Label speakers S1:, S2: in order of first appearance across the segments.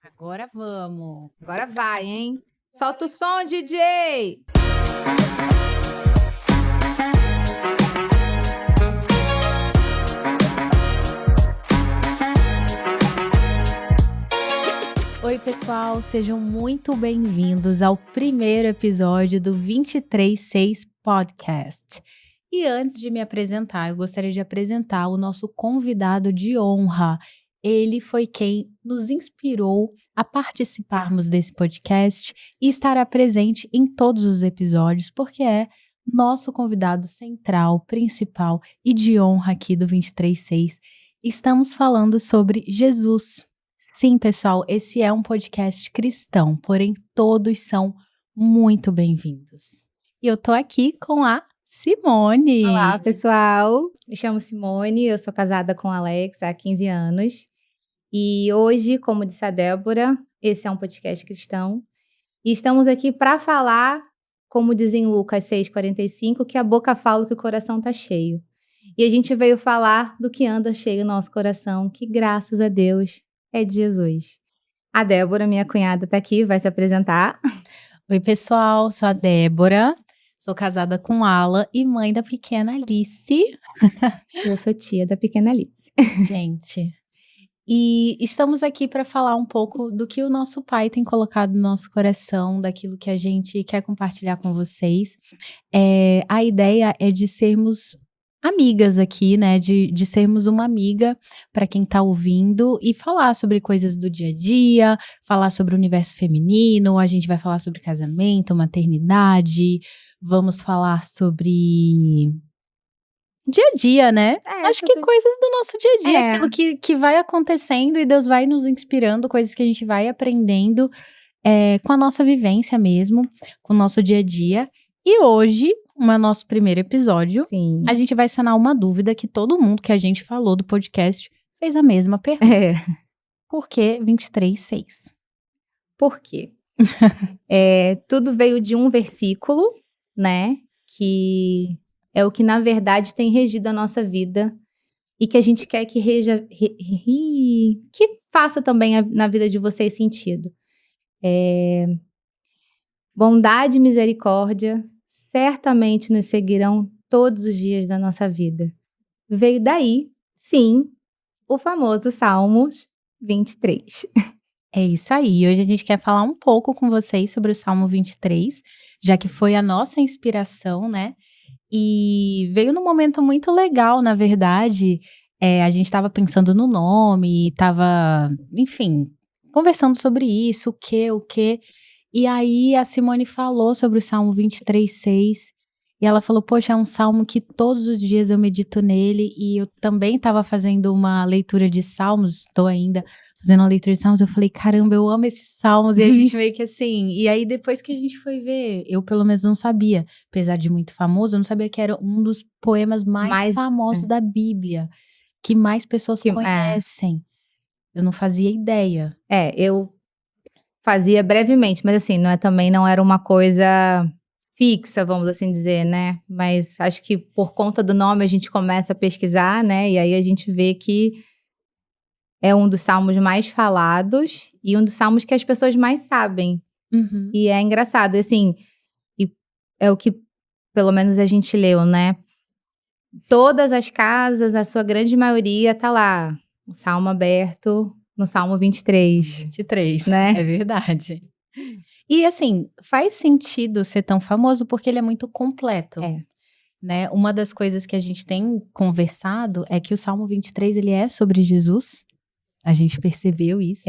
S1: Agora vamos.
S2: Agora vai, hein? Solta o som, DJ!
S1: Oi, pessoal, sejam muito bem-vindos ao primeiro episódio do 236 Podcast. E antes de me apresentar, eu gostaria de apresentar o nosso convidado de honra. Ele foi quem nos inspirou a participarmos desse podcast e estará presente em todos os episódios, porque é nosso convidado central, principal e de honra aqui do 236. Estamos falando sobre Jesus. Sim, pessoal, esse é um podcast cristão, porém todos são muito bem-vindos. E eu tô aqui com a Simone.
S2: Olá, pessoal! Me chamo Simone, eu sou casada com o Alex há 15 anos. E hoje, como disse a Débora, esse é um podcast cristão. E estamos aqui para falar, como dizem Lucas 6,45, que a boca fala que o coração tá cheio. E a gente veio falar do que anda cheio no nosso coração, que graças a Deus é de Jesus. A Débora, minha cunhada, tá aqui, vai se apresentar.
S1: Oi, pessoal, sou a Débora, sou casada com Alan e mãe da pequena Alice.
S2: Eu sou tia da pequena Alice.
S1: Gente, e estamos aqui para falar um pouco do que o nosso pai tem colocado no nosso coração, daquilo que a gente quer compartilhar com vocês. A ideia é de sermos amigas aqui, né? De sermos uma amiga para quem tá ouvindo e falar sobre coisas do dia a dia, falar sobre o universo feminino, a gente vai falar sobre casamento, maternidade, vamos falar sobre dia a dia, né? Acho que coisas do nosso dia a dia, aquilo que vai acontecendo e Deus vai nos inspirando, coisas que a gente vai aprendendo com a nossa vivência mesmo, com o nosso dia a dia. E hoje, no nosso primeiro episódio,
S2: Sim.
S1: a gente vai sanar uma dúvida que todo mundo que a gente falou do podcast fez a mesma pergunta. Por que 23:6?
S2: Por quê? Tudo veio de um versículo, né? Que é o que, na verdade, tem regido a nossa vida e que a gente quer que que faça também na vida de vocês sentido. Bondade e misericórdia certamente nos seguirão todos os dias da nossa vida. Veio daí, sim, o famoso Salmos 23.
S1: É isso aí. Hoje a gente quer falar um pouco com vocês sobre o Salmo 23, já que foi a nossa inspiração, né? E veio num momento muito legal, na verdade. A gente estava pensando no nome, estava, enfim, conversando sobre isso, o quê. E aí a Simone falou sobre o Salmo 23:6. E ela falou, poxa, é um salmo que todos os dias eu medito nele. E eu também estava fazendo uma leitura de salmos, estou ainda fazendo uma leitura de salmos. Eu falei, caramba, eu amo esses salmos. E a gente meio que assim. E aí depois que a gente foi ver, eu pelo menos não sabia, apesar de muito famoso, eu não sabia que era um dos poemas mais famosos da Bíblia, que mais pessoas conhecem. Eu não fazia ideia.
S2: Eu fazia brevemente, mas assim, também não era uma coisa fixa, vamos assim dizer, né? Mas acho que por conta do nome a gente começa a pesquisar, né? E aí a gente vê que é um dos salmos mais falados e um dos salmos que as pessoas mais sabem.
S1: Uhum.
S2: E é engraçado, assim, e é o que pelo menos a gente leu, né? Todas as casas, a sua grande maioria, tá lá, o salmo aberto no Salmo 23.
S1: 23,
S2: né?
S1: É verdade. E assim, faz sentido ser tão famoso porque ele é muito completo. Né? Uma das coisas que a gente tem conversado é que o Salmo 23, ele é sobre Jesus. A gente percebeu isso.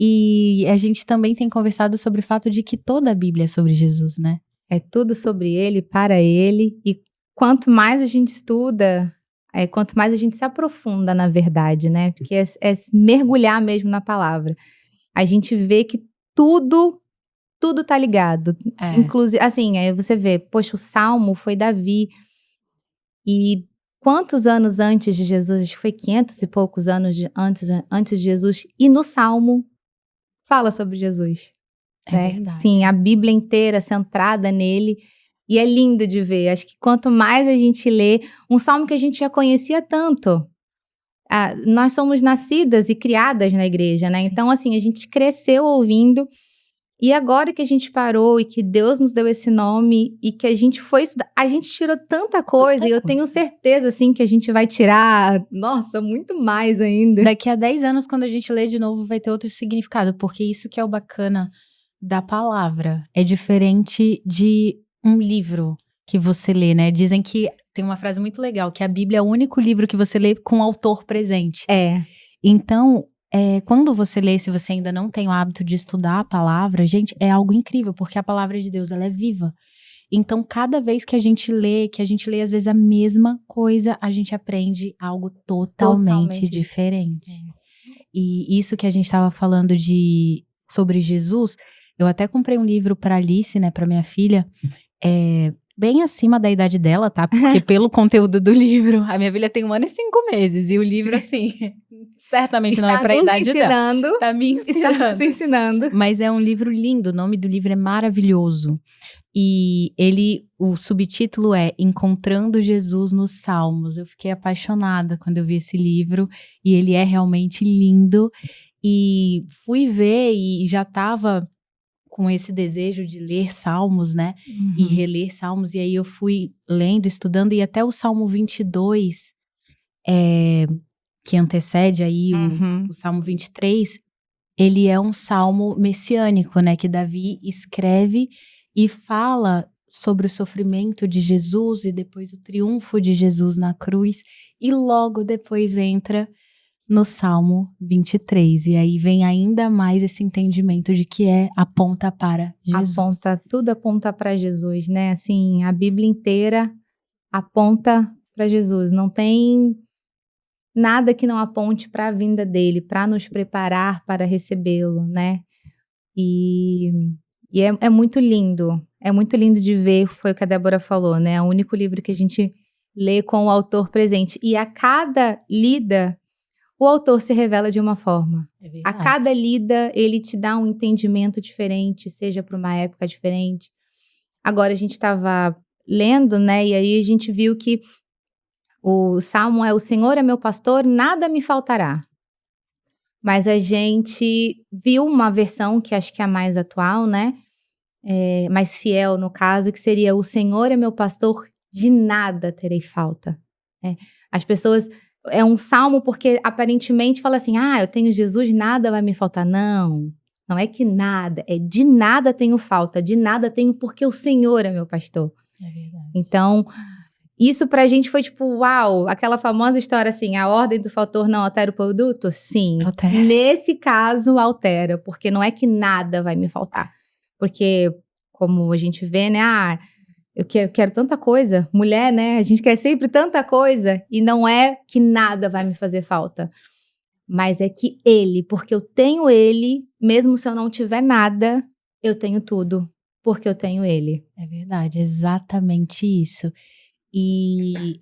S1: E a gente também tem conversado sobre o fato de que toda a Bíblia é sobre Jesus, né?
S2: É tudo sobre ele, para ele. E quanto mais a gente estuda, quanto mais a gente se aprofunda, na verdade, né? Porque é mergulhar mesmo na palavra. A gente vê que tudo tá ligado. Inclusive, assim, aí você vê, poxa, o Salmo foi Davi. E quantos anos antes de Jesus? Acho que foi 500 e poucos anos antes de Jesus. E no Salmo fala sobre Jesus.
S1: É verdade.
S2: Sim, a Bíblia inteira centrada nele. E é lindo de ver. Acho que quanto mais a gente lê, um salmo que a gente já conhecia tanto. nós somos nascidas e criadas na igreja, né?
S1: Sim.
S2: Então, assim, a gente cresceu ouvindo. E agora que a gente parou e que Deus nos deu esse nome e que a gente foi estudar, a gente tirou tanta coisa e eu tenho certeza, assim, que a gente vai tirar, nossa, muito mais ainda.
S1: Daqui a 10 anos, quando a gente lê de novo, vai ter outro significado, porque isso que é o bacana da palavra. É diferente de um livro que você lê, né? Dizem que tem uma frase muito legal, que a Bíblia é o único livro que você lê com o autor presente. Então, quando você lê, se você ainda não tem o hábito de estudar a palavra, gente, é algo incrível, porque a palavra de Deus, ela é viva. Então, cada vez que a gente lê às vezes a mesma coisa, a gente aprende algo totalmente diferente. E isso que a gente estava falando sobre Jesus, eu até comprei um livro para Alice, né, para minha filha, bem acima da idade dela, tá? Porque pelo conteúdo do livro, a minha filha tem 1 ano e 5 meses, e o livro, assim, certamente não é pra idade dela. Tá me ensinando.
S2: Está nos ensinando.
S1: Mas é um livro lindo, o nome do livro é maravilhoso. E o subtítulo é Encontrando Jesus nos Salmos. Eu fiquei apaixonada quando eu vi esse livro, e ele é realmente lindo. E fui ver e já estava com esse desejo de ler Salmos, né? E reler Salmos, e aí eu fui lendo, estudando, e até o Salmo 22, que antecede aí o Salmo 23, ele é um salmo messiânico, né? Que Davi escreve e fala sobre o sofrimento de Jesus e depois o triunfo de Jesus na cruz, e logo depois entra no Salmo 23, e aí vem ainda mais esse entendimento de que aponta para Jesus.
S2: Tudo aponta para Jesus, né? Assim, a Bíblia inteira aponta para Jesus. Não tem nada que não aponte para a vinda dele, para nos preparar para recebê-lo, né? E é muito lindo. É muito lindo de ver, foi o que a Débora falou, né? É o único livro que a gente lê com o autor presente. E a cada lida, o autor se revela de uma forma. A cada lida, ele te dá um entendimento diferente, seja para uma época diferente. Agora, a gente estava lendo, né? E aí a gente viu que o Salmo é: o Senhor é meu pastor, nada me faltará. Mas a gente viu uma versão que acho que é a mais atual, né? Mais fiel no caso, que seria: o Senhor é meu pastor, de nada terei falta. As pessoas... É um salmo porque aparentemente fala assim: eu tenho Jesus, nada vai me faltar. Não, não é que nada, é de nada tenho falta, de nada tenho porque o Senhor é meu pastor.
S1: É verdade.
S2: Então, isso pra gente foi tipo, uau, aquela famosa história assim: a ordem do fator não altera o produto? Sim,
S1: Altera.
S2: Nesse caso altera, porque não é que nada vai me faltar. Porque, como a gente vê, né, eu quero tanta coisa. Mulher, né? A gente quer sempre tanta coisa. E não é que nada vai me fazer falta. Mas é que porque eu tenho ele, mesmo se eu não tiver nada, eu tenho tudo. Porque eu tenho ele.
S1: É verdade, exatamente isso. E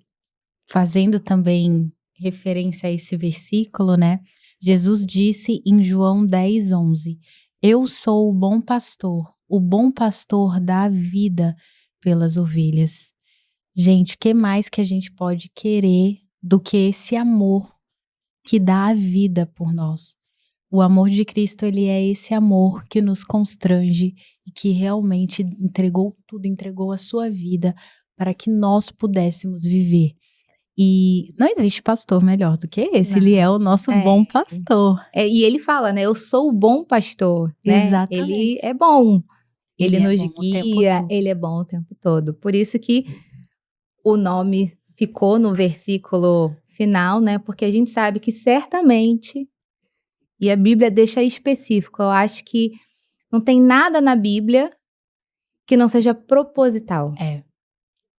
S1: fazendo também referência a esse versículo, né? Jesus disse em João 10:11: Eu sou o bom pastor dá a vida pelas ovelhas. Gente, o que mais que a gente pode querer do que esse amor que dá a vida por nós? O amor de Cristo, ele é esse amor que nos constrange e que realmente entregou tudo, entregou a sua vida para que nós pudéssemos viver. E não existe pastor melhor do que esse,
S2: Não.
S1: ele é o nosso bom pastor.
S2: E ele fala, né? Eu sou o bom pastor, né?
S1: Exatamente.
S2: Ele é bom. Ele nos
S1: bom o tempo
S2: guia,
S1: todo.
S2: ele é bom o tempo todo. Por isso que o nome ficou no versículo final, né? Porque a gente sabe que certamente, e a Bíblia deixa específico, eu acho que não tem nada na Bíblia que não seja proposital.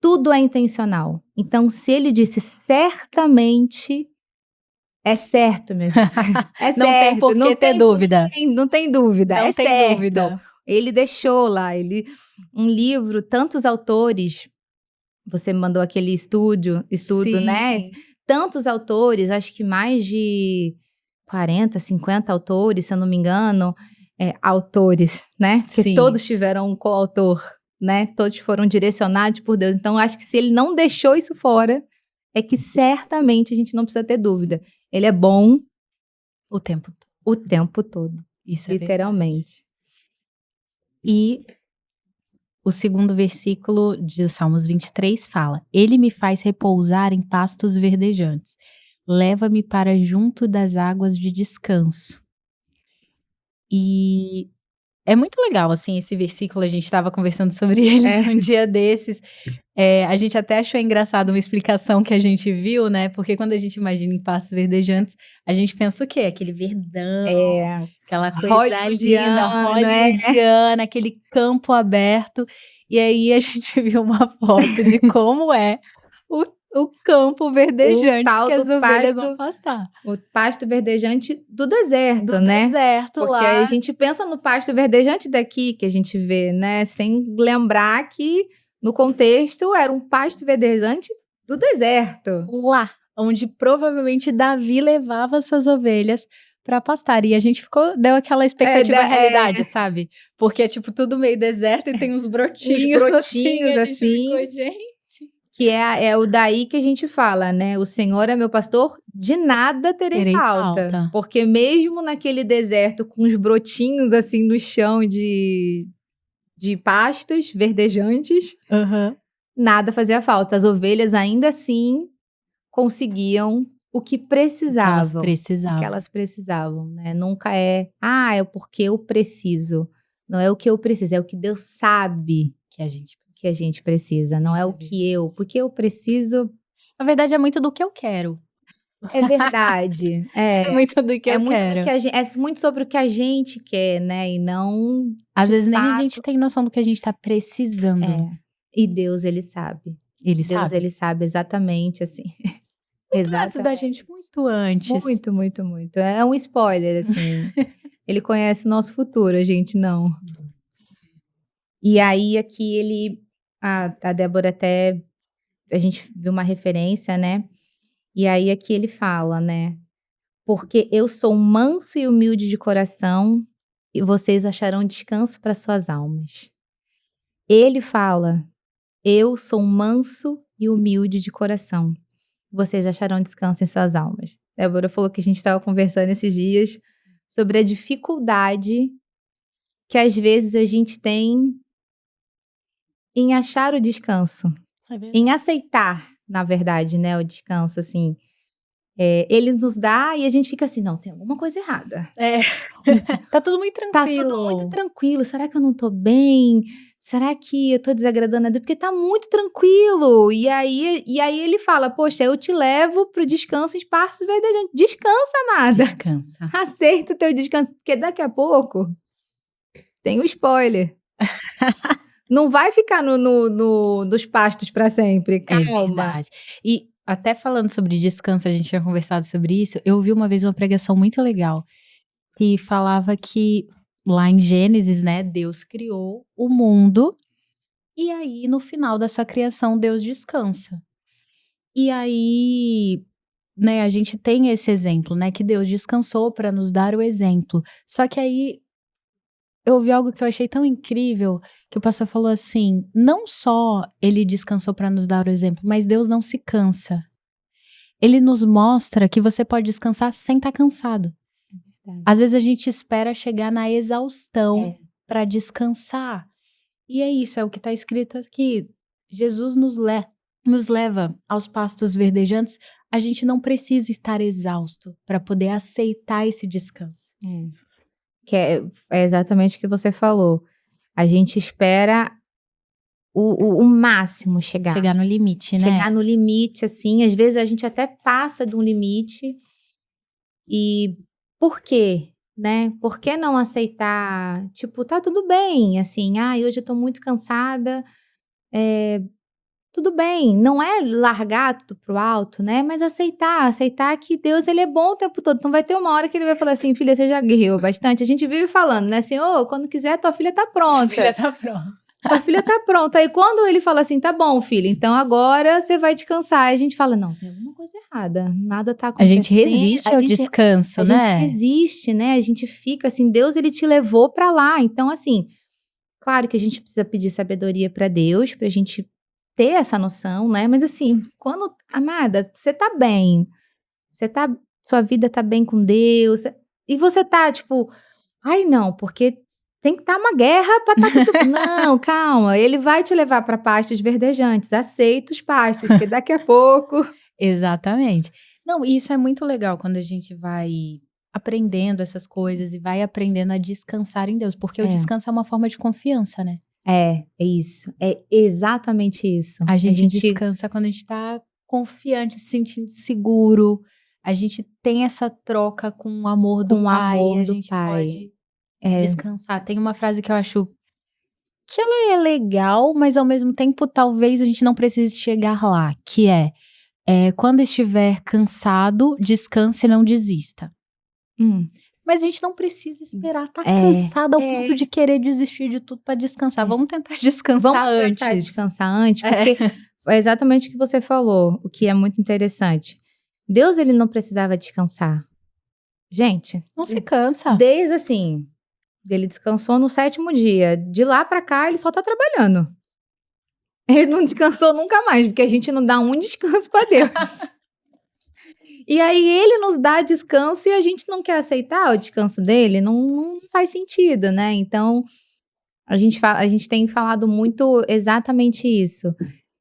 S2: Tudo é intencional. Então, se ele disse certamente, é certo, minha gente. É
S1: Não
S2: certo.
S1: tem por que ter dúvida.
S2: Não tem dúvida.
S1: Não
S2: é
S1: tem
S2: certo.
S1: dúvida.
S2: Ele deixou lá, um livro, tantos autores. Você me mandou aquele estudo,
S1: Sim.
S2: né? Tantos autores, acho que mais de 40, 50 autores, se eu não me engano, autores, né? Porque
S1: Sim.
S2: todos tiveram um coautor, né? Todos foram direcionados por Deus. Então, acho que se ele não deixou isso fora, é que certamente a gente não precisa ter dúvida. Ele é bom
S1: O tempo todo.
S2: o tempo todo,
S1: Isso é verdade.
S2: literalmente.
S1: E o segundo versículo de Salmos 23 fala: Ele me faz repousar em pastos verdejantes. Leva-me para junto das águas de descanso. E é muito legal, assim, esse versículo, a gente estava conversando sobre ele um dia desses. A gente até achou engraçado uma explicação que a gente viu, né, porque quando a gente imagina em pastos verdejantes, a gente pensa o quê? Aquele verdão, aquela coisa linda, hollywoodiana, aquele campo aberto. E aí a gente viu uma foto de como é o campo verdejante que as ovelhas vão pastar.
S2: O pasto verdejante do deserto, né?
S1: Do deserto
S2: Porque
S1: lá.
S2: aí a gente pensa no pasto verdejante daqui, que a gente vê, né? Sem lembrar que, no contexto, era um pasto verdejante do deserto.
S1: Lá, onde provavelmente Davi levava suas ovelhas para pastar. E a gente deu aquela expectativa realidade, sabe? Porque é tipo tudo meio deserto e tem uns brotinhos, assim. A gente ficou, gente.
S2: Que é o daí que a gente fala, né? O Senhor é meu pastor, de nada terei falta. Porque mesmo naquele deserto com os brotinhos assim no chão de pastos verdejantes, nada fazia falta. As ovelhas ainda assim conseguiam o que precisavam. O que elas precisavam, né? Nunca é porque eu preciso. Não é o que eu preciso, é o que Deus sabe que a gente precisa, não é o que porque eu preciso.
S1: Na verdade, é muito do que eu quero.
S2: É verdade.
S1: É muito do que eu quero.
S2: É muito sobre o que a gente quer, né? E não.
S1: Às vezes nem a gente tem noção do que a gente tá precisando.
S2: E Deus, ele sabe. Deus, ele sabe exatamente assim.
S1: Muito antes da gente, muito antes.
S2: Muito, muito, muito. É um spoiler, assim. Ele conhece o nosso futuro, a gente não. E aí, aqui a Débora até, a gente viu uma referência, né? E aí aqui ele fala, né? Porque eu sou manso e humilde de coração e vocês acharão descanso para suas almas. Ele fala, eu sou manso e humilde de coração. Vocês acharão descanso em suas almas. Débora falou que a gente estava conversando esses dias sobre a dificuldade que às vezes a gente tem em achar o descanso, em aceitar, na verdade, né, o descanso, assim. Ele nos dá e a gente fica assim, não, tem alguma coisa errada.
S1: Tá tudo muito tranquilo.
S2: Tá tudo muito tranquilo. Será que eu não tô bem? Será que eu tô desagradando a Deus? Porque tá muito tranquilo. E aí ele fala, poxa, eu te levo pro descanso em pastos verdejantes. Descansa, amada.
S1: Descansa.
S2: Aceita o teu descanso, porque daqui a pouco tem um spoiler. Não vai ficar nos pastos para sempre, calma.
S1: É verdade. E até falando sobre descanso, a gente tinha conversado sobre isso, eu ouvi uma vez uma pregação muito legal, que falava que lá em Gênesis, né, Deus criou o mundo, e aí no final da sua criação Deus descansa. E aí, né, a gente tem esse exemplo, né, que Deus descansou para nos dar o exemplo. Só que aí eu ouvi algo que eu achei tão incrível, que o pastor falou assim, não só ele descansou para nos dar o exemplo, mas Deus não se cansa. Ele nos mostra que você pode descansar sem estar cansado. Às vezes a gente espera chegar na exaustão para descansar. E é isso, é o que está escrito aqui. Jesus nos leva aos pastos verdejantes. A gente não precisa estar exausto para poder aceitar esse descanso.
S2: Que é exatamente o que você falou. A gente espera o máximo chegar.
S1: Chegar no limite, né?
S2: Chegar no limite, assim. Às vezes a gente até passa de um limite. E por quê? Né? Por que não aceitar? Tipo, tá tudo bem, assim. Hoje eu tô muito cansada. Tudo bem, não é largar tudo pro alto, né, mas aceitar que Deus, ele é bom o tempo todo. Então vai ter uma hora que ele vai falar assim: "Filha, você já guerreou bastante". A gente vive falando, né, Senhor, quando quiser tua filha tá pronta.
S1: Tua filha tá pronta.
S2: Tua filha tá pronta. Aí quando ele fala assim: "Tá bom, filha, então agora você vai descansar". Aí a gente fala: "Não, tem alguma coisa errada, nada tá acontecendo".
S1: A gente resiste ao descanso, né?
S2: A gente resiste, né, a gente fica assim, Deus, ele te levou pra lá. Então assim, claro que a gente precisa pedir sabedoria pra Deus, pra gente ter essa noção, né, mas assim, quando amada, você tá bem, sua vida tá bem com Deus, e você tá tipo: "Ai não, porque tem que estar uma guerra pra estar tudo", não, calma, ele vai te levar pra pastos verdejantes, aceita os pastos, porque daqui a pouco
S1: Exatamente. Não, e isso é muito legal quando a gente vai aprendendo essas coisas e vai aprendendo a descansar em Deus, porque o
S2: é.
S1: descanso é uma forma de confiança, né.
S2: É isso, é exatamente isso.
S1: A
S2: A
S1: gente
S2: gente
S1: descansa quando a gente tá confiante, se sentindo seguro, a gente tem essa troca com o amor do
S2: com o
S1: pai,
S2: amor
S1: a
S2: do
S1: gente
S2: pai.
S1: pode
S2: É,
S1: descansar. Tem uma frase que eu acho que ela é legal, mas ao mesmo tempo talvez a gente não precise chegar lá, que "Quando estiver cansado, descanse e não desista".
S2: hum,
S1: Mas a gente não precisa esperar estar
S2: é,
S1: cansado ao ponto
S2: é,
S1: de querer desistir de tudo para descansar,
S2: é.
S1: vamos tentar descansar
S2: Vamos tentar
S1: antes.
S2: descansar antes,
S1: É,
S2: porque é exatamente o que você falou, o que é muito interessante. Deus, ele não precisava descansar. Gente,
S1: não se cansa.
S2: desde assim, ele descansou no 7º dia, de lá pra cá ele só tá trabalhando. Ele não descansou nunca mais, porque a gente não dá um descanso pra Deus. E aí ele nos dá descanso e a gente não quer aceitar o descanso dele, não faz sentido, né. Então, a gente tem falado muito exatamente isso,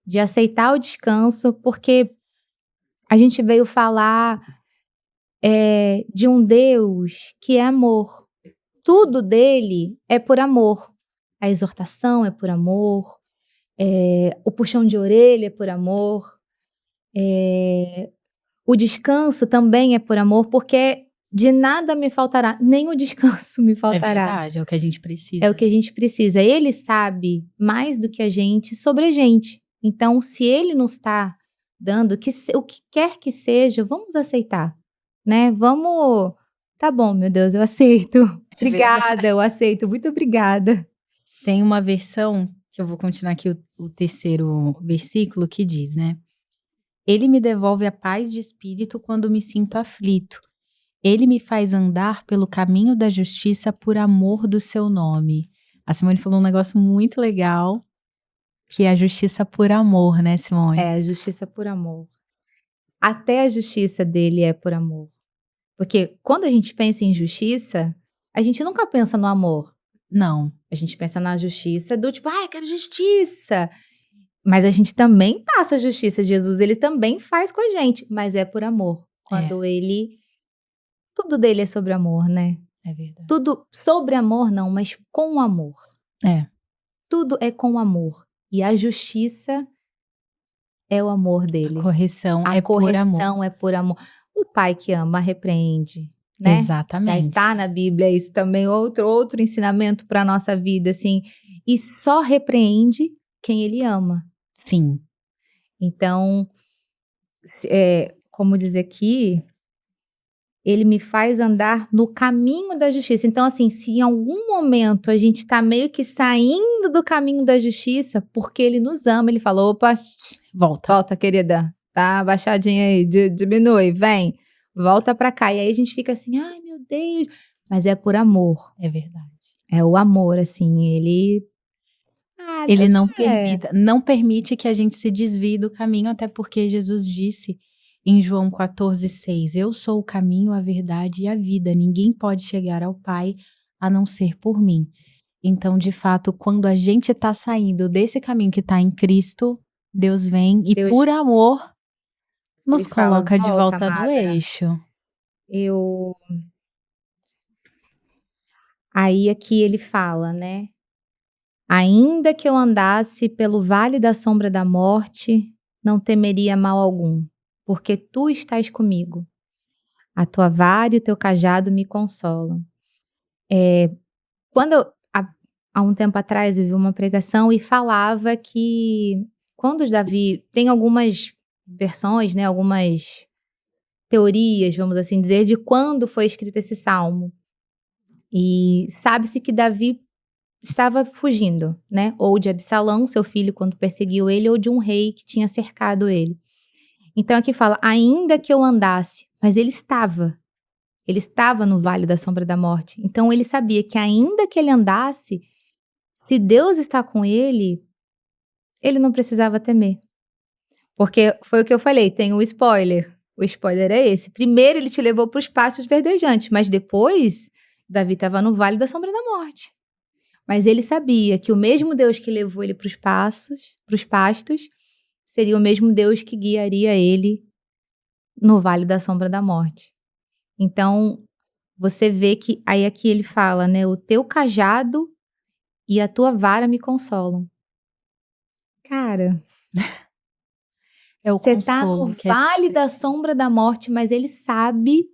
S2: de aceitar o descanso, porque a gente veio falar, de um Deus que é amor. Tudo dele é por amor. A exortação é por amor, o puxão de orelha é por amor, o descanso também é por amor, porque de nada me faltará, nem o descanso me
S1: É
S2: faltará.
S1: verdade, é o que a gente
S2: É o
S1: precisa.
S2: que a gente precisa. Ele sabe mais do que a gente sobre a gente. Então, se ele nos está dando o que quer que seja, vamos aceitar, né? Vamos. Tá bom, meu Deus, eu aceito.
S1: É
S2: Obrigada,
S1: verdade.
S2: eu aceito. Muito obrigada.
S1: Tem uma versão, que eu vou continuar aqui o terceiro versículo, que diz, né: "Ele me devolve a paz de espírito quando me sinto aflito. Ele me faz andar pelo caminho da justiça por amor do seu nome". A Simone falou um negócio muito legal, que é a justiça por amor, né, Simone?
S2: É a justiça por amor. Até a justiça dele é por amor. Porque quando a gente pensa em justiça, a gente nunca pensa no amor.
S1: Não,
S2: A gente pensa na justiça do tipo, ai, eu quero justiça. Mas a gente também passa a justiça. Jesus, ele também faz com a gente, mas é por amor.
S1: é,
S2: Quando ele tudo dele é sobre amor, né.
S1: é verdade.
S2: Tudo sobre amor não, mas com amor.
S1: É,
S2: Tudo é com amor. E a justiça é o amor
S1: a
S2: dele.
S1: correção
S2: A
S1: é por amor.
S2: correção é por amor. O pai que ama repreende, né. Já
S1: Exatamente.
S2: está na Bíblia isso também, outro ensinamento para nossa vida, assim. E só repreende quem ele ama.
S1: Sim,
S2: Então, como diz aqui, ele me faz andar no caminho da justiça. Então, assim, se em algum momento a gente está meio que saindo do caminho da justiça, porque ele nos ama, ele fala: "Opa,
S1: volta.
S2: volta querida, tá abaixadinha aí, diminui, vem, volta pra cá". E aí a gente fica assim: "Ai meu Deus", mas é por amor,
S1: É verdade.
S2: é o amor, assim, ele
S1: Ele
S2: Deus é.
S1: não permite que a gente se desvie do caminho, até porque Jesus disse em João 14:6: "Eu sou o caminho, a verdade e a vida, ninguém pode chegar ao Pai a não ser por mim". Então, de fato, quando a gente está saindo desse caminho que está em Cristo, Deus vem e
S2: Deus,
S1: por amor
S2: ele
S1: nos
S2: fala:
S1: coloca de
S2: "Volta
S1: volta no
S2: amada,
S1: eixo.
S2: eu". Aí aqui ele fala, né: "Ainda que eu andasse pelo vale da sombra da morte, não temeria mal algum, porque tu estás comigo. A tua vara e o teu cajado me consolam". Quando eu há um tempo atrás eu vi uma pregação e falava que quando os Davi tem algumas versões, né, algumas teorias, vamos assim dizer, de quando foi escrito esse salmo. E sabe-se que Davi estava fugindo, né, ou de Absalão, seu filho, quando perseguiu ele, ou de um rei que tinha cercado ele. Então aqui fala: "Ainda que eu andasse", mas ele estava no vale da sombra da morte. Então ele sabia que ainda que ele andasse, se Deus está com ele, ele não precisava temer. Porque foi o que eu falei, tem o spoiler. O spoiler é esse. Primeiro ele te levou para os pastos verdejantes, mas depois Davi estava no vale da sombra da morte. Mas ele sabia que o mesmo Deus que levou ele para os pastos, seria o mesmo Deus que guiaria ele no vale da sombra da morte. Então, você vê que aí aqui ele fala, né, o teu cajado e a tua vara me consolam. Cara,
S1: É o
S2: você tá no
S1: consolo que a gente
S2: vale da
S1: precisa.
S2: sombra da morte, mas ele sabe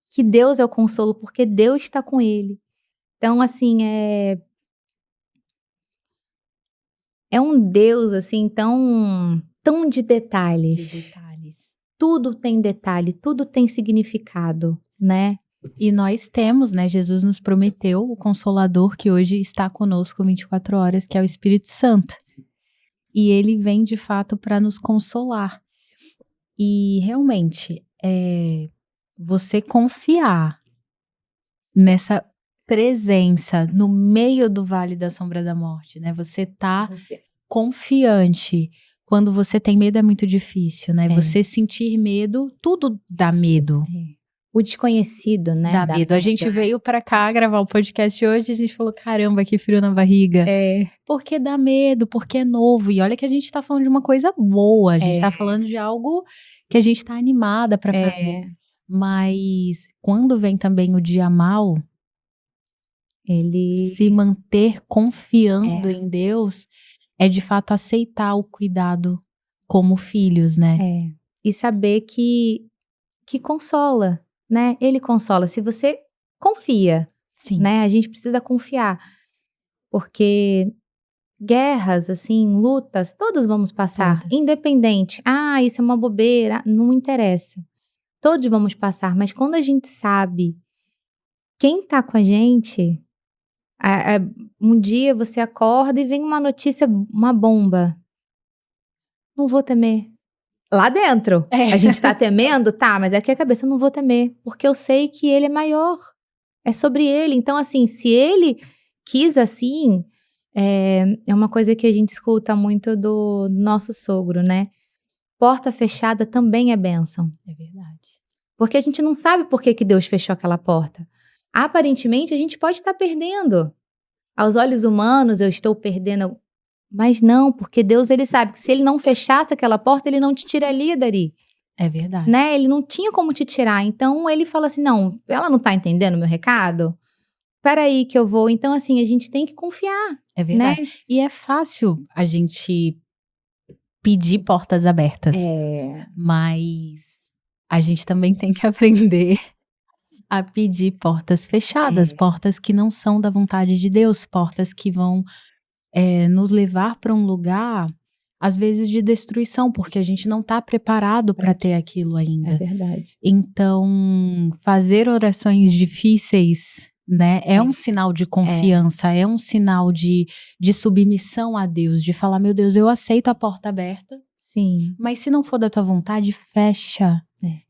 S2: que Deus é o consolo, porque Deus está com ele. Então, assim, é um Deus, assim, tão de
S1: De
S2: detalhes.
S1: detalhes.
S2: Tudo tem detalhe, tudo tem significado, né?
S1: E nós temos, né, Jesus nos prometeu o Consolador que hoje está conosco 24 horas, que é o Espírito Santo. E ele vem de fato para nos consolar. E realmente, você confiar nessa presença no meio do vale da sombra da morte, né? Você tá confiante. Quando você tem medo é muito difícil, né?
S2: É.
S1: Você sentir medo, tudo dá medo.
S2: O desconhecido, né?
S1: Dá medo. A gente veio pra cá gravar o podcast hoje e a gente falou, caramba, que frio na barriga. Porque dá medo, porque é novo. E olha que a gente tá falando de uma coisa boa. A gente tá falando de algo que a gente tá animada pra fazer. Mas quando vem também o dia mau, se manter confiando em Deus é de fato aceitar o cuidado como filhos, né?
S2: E saber que consola, né? Ele consola. Se você confia,
S1: Sim.
S2: né? A gente precisa confiar. Porque guerras, assim, lutas, todas vamos passar.
S1: Todas.
S2: Independente. Ah, isso é uma bobeira. Não interessa. Todos vamos passar. Mas quando a gente sabe quem tá com a gente, um dia você acorda e vem uma notícia, uma bomba. Não vou temer. Lá dentro. A gente tá temendo? Tá, mas aqui a cabeça, eu não vou temer. Porque eu sei que ele é maior. É sobre ele. Então, assim, se ele quis assim, é uma coisa que a gente escuta muito do nosso sogro, né? Porta fechada também é bênção.
S1: É verdade.
S2: Porque a gente não sabe por que Deus fechou aquela porta. Aparentemente, a gente pode estar perdendo. Aos olhos humanos, eu estou perdendo. Mas não, porque Deus, ele sabe que se ele não fechasse aquela porta, ele não te tiraria dali.
S1: É verdade.
S2: Né? Ele não tinha como te tirar. Então, ele fala assim, não, ela não tá entendendo o meu recado? Peraí que eu vou. Então, assim, a gente tem que confiar.
S1: É verdade.
S2: Né?
S1: E é fácil a gente pedir portas abertas. Mas a gente também tem que aprender a pedir portas fechadas, portas que não são da vontade de Deus, portas que vão nos levar para um lugar, às vezes, de destruição, porque a gente não está preparado para ter aquilo ainda.
S2: É verdade.
S1: Então, fazer orações difíceis, né, é um sinal de confiança, é um sinal de submissão a Deus, de falar, meu Deus, eu aceito a porta aberta,
S2: Sim.
S1: mas se não for da tua vontade, fecha.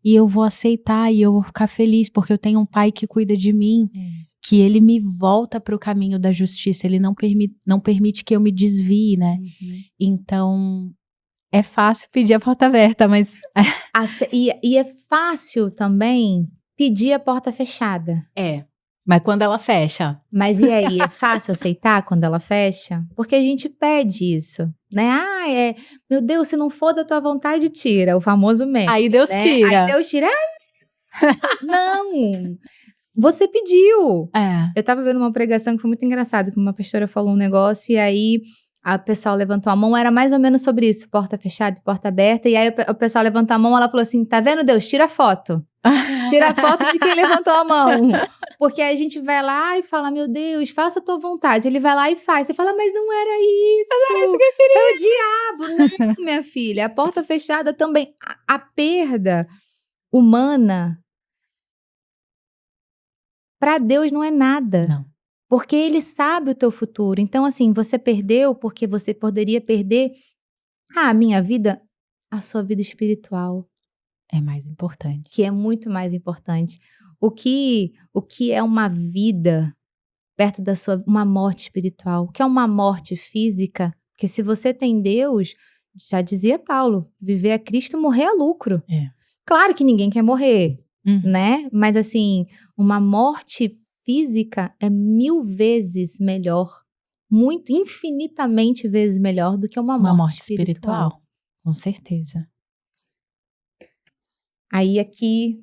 S1: E eu vou aceitar e eu vou ficar feliz, porque eu tenho um pai que cuida de mim, que ele me volta para o caminho da justiça, ele não permite que eu me desvie, né? Então, é fácil pedir a porta aberta, mas...
S2: E é fácil também pedir a porta fechada.
S1: Mas quando ela fecha?
S2: Mas e aí, é fácil aceitar quando ela fecha? Porque a gente pede isso, né? Meu Deus, se não for da tua vontade, tira, o famoso meme.
S1: Aí Deus tira.
S2: Aí Deus tira. Não, você pediu. Eu tava vendo uma pregação que foi muito engraçado, que uma pastora falou um negócio e aí a pessoa levantou a mão, era mais ou menos sobre isso, porta fechada e porta aberta, e aí o pessoal levantou a mão, ela falou assim, tá vendo Deus, tira a foto. Tira a foto de quem levantou a mão. Porque a gente vai lá e fala, meu Deus, faça a tua vontade. Ele vai lá e faz. Você fala, mas não era isso.
S1: Mas era isso que eu queria.
S2: É o diabo. Não, minha filha. A porta fechada também. A perda humana, para Deus não é nada.
S1: Não.
S2: Porque ele sabe o teu futuro. Então, assim, você perdeu porque você poderia perder a minha vida, a sua vida espiritual.
S1: É mais importante.
S2: Que é muito mais importante. O que é uma vida perto da uma morte espiritual? O que é uma morte física Porque se você tem Deus, já dizia Paulo, viver a Cristo, morrer é lucro.
S1: É.
S2: Claro que ninguém quer morrer,
S1: Uhum.
S2: né? Mas assim, uma morte física é 1000 vezes melhor, muito, infinitamente vezes melhor do que uma
S1: Uma
S2: morte
S1: morte
S2: espiritual.
S1: espiritual, com certeza.
S2: Aí aqui,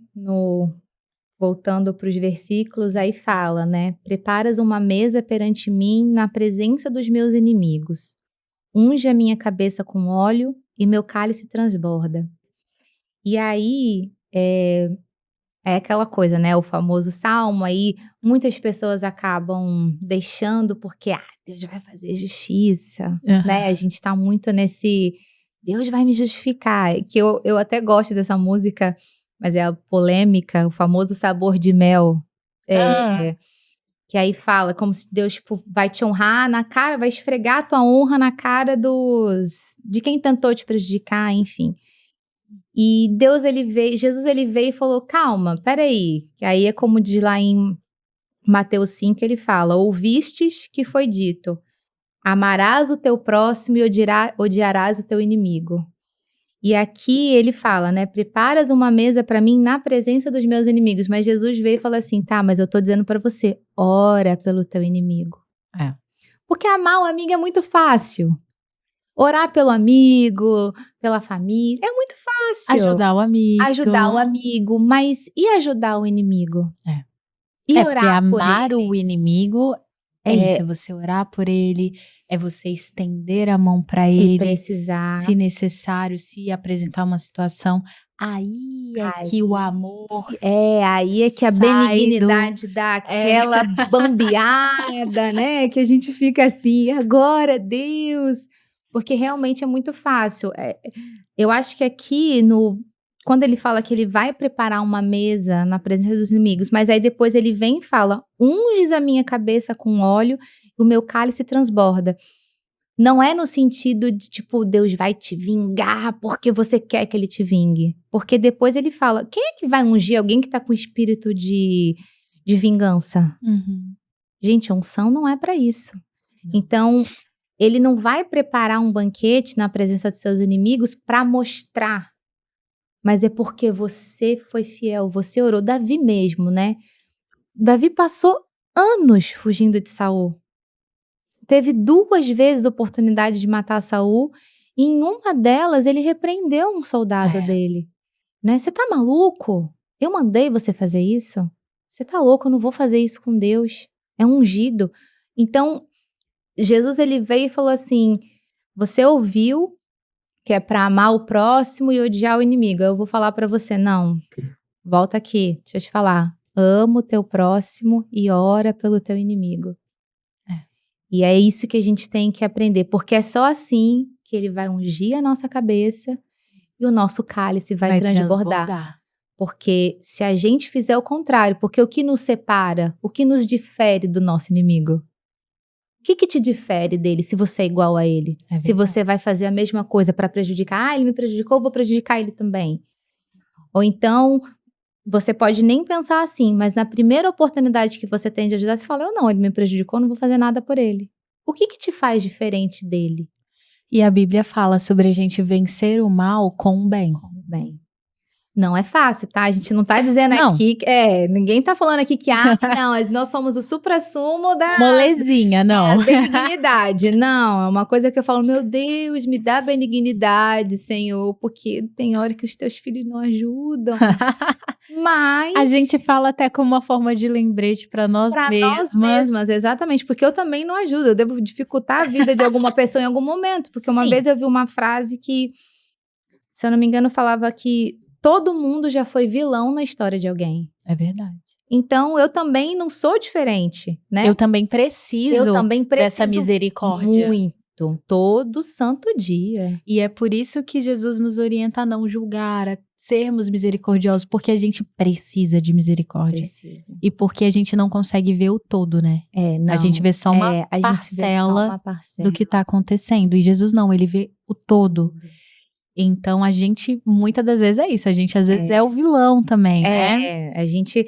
S2: voltando para os versículos, aí fala, né? Preparas uma mesa perante mim na presença dos meus inimigos. Unge a minha cabeça com óleo e meu cálice transborda. E aí, é aquela coisa, né, o famoso salmo aí, muitas pessoas acabam deixando porque, Deus vai fazer justiça, né, a
S1: Aham.
S2: gente tá muito nesse, Deus vai me justificar, que eu até gosto dessa música, mas é a polêmica, o famoso Sabor de Mel,
S1: Hã.
S2: que aí fala como se Deus, tipo, vai te honrar na cara, vai esfregar a tua honra na cara de quem tentou te prejudicar, enfim. E Jesus ele veio e falou: "Calma, espera aí", que aí é como diz lá em Mateus 5, ele fala: "Ouvistes que foi dito: amarás o teu próximo e odiarás o teu inimigo". E aqui ele fala, né: "Preparas uma mesa para mim na presença dos meus inimigos", mas Jesus veio e falou assim: "Tá, mas eu tô dizendo para você, ora pelo teu inimigo".
S1: É.
S2: Porque amar o amigo é muito fácil. Orar pelo amigo, pela família, é muito fácil.
S1: Ajudar o
S2: Ajudar o
S1: amigo.
S2: amigo, mas e ajudar o inimigo?
S1: É.
S2: E
S1: É, porque
S2: orar por
S1: amar
S2: ele?
S1: o inimigo é isso, é
S2: É,
S1: você orar por ele, é você estender a mão para
S2: se
S1: ele, se
S2: precisar,
S1: necessário, se apresentar uma situação, aí é que o
S2: aí
S1: amor
S2: aí é que a
S1: sai do
S2: benignidade dá
S1: é.
S2: aquela bambeada, né, que a gente fica assim: "Agora, Deus", porque realmente é muito fácil. Eu acho que aqui quando ele fala que ele vai preparar uma mesa na presença dos inimigos, mas aí depois ele vem e fala: "Unges a minha cabeça com óleo e o meu cálice transborda". Não é no sentido de, tipo, Deus vai te vingar porque você quer que ele te vingue. Porque depois ele fala: "Quem é que vai ungir alguém que tá com espírito de vingança?".
S1: Uhum.
S2: Gente, a unção não é para isso.
S1: Não.
S2: Então, ele não vai preparar um banquete na presença dos seus inimigos para mostrar, mas é porque você foi fiel, você orou. Davi mesmo, né. Davi passou anos fugindo de Saul. Teve 2 vezes oportunidade de matar Saul, e em uma delas ele repreendeu um soldado
S1: É.
S2: dele, né. "Você tá maluco? Eu mandei você fazer isso? Você tá louco, eu não vou fazer isso com Deus, é um ungido". Então, Jesus ele veio e falou assim: "Você ouviu que é para amar o próximo e odiar o inimigo, eu vou falar para você, não, volta aqui, deixa eu te falar, ama o teu próximo e ora pelo teu inimigo".
S1: É.
S2: E é isso que a gente tem que aprender, porque é só assim que ele vai ungir a nossa cabeça e o nosso cálice vai
S1: Vai
S2: transbordar.
S1: transbordar.
S2: Porque se a gente fizer o contrário, porque o que nos separa, o que nos difere do nosso inimigo? O que te difere dele se você é igual a ele?
S1: É
S2: Se
S1: verdade.
S2: você vai fazer a mesma coisa para prejudicar, ele me prejudicou, eu vou prejudicar ele também. Ou então, você pode nem pensar assim, mas na primeira oportunidade que você tem de ajudar, você fala: "Eu não, ele me prejudicou, não vou fazer nada por ele". O que te faz diferente dele?
S1: E a Bíblia fala sobre a gente vencer o mal com o bem.
S2: Como bem. Não é fácil, tá? A gente não tá dizendo
S1: Não,
S2: aqui ninguém tá falando aqui que, não, nós somos o suprassumo da
S1: molezinha, não.
S2: benignidade. Não, é uma coisa que eu falo: "Meu Deus, me dá benignidade, Senhor, porque tem hora que os teus filhos não ajudam".
S1: A
S2: Mas
S1: gente fala até como uma forma de lembrete para nós
S2: para nós
S1: mesmas.
S2: mesmas, exatamente, porque eu também não ajudo, eu devo dificultar a vida de alguma pessoa em algum momento, porque uma
S1: Sim,
S2: vez eu vi uma frase que, se eu não me engano, falava que todo mundo já foi vilão na história de alguém.
S1: é verdade.
S2: Então eu também não sou diferente, né.
S1: Eu também
S2: Eu
S1: preciso
S2: também
S1: dessa
S2: preciso
S1: misericórdia.
S2: muito, todo santo dia.
S1: E é por isso que Jesus nos orienta a não julgar, a sermos misericordiosos, porque a gente precisa de misericórdia.
S2: Precisa.
S1: E porque a gente não consegue ver o todo, né.
S2: É,
S1: A gente
S2: não,
S1: vê só uma
S2: a gente vê só
S1: parcela
S2: uma
S1: do
S2: parcela.
S1: que está acontecendo, e Jesus não, ele vê o todo. Então a gente, muitas das vezes é isso, a gente às vezes é o vilão também, né.
S2: A gente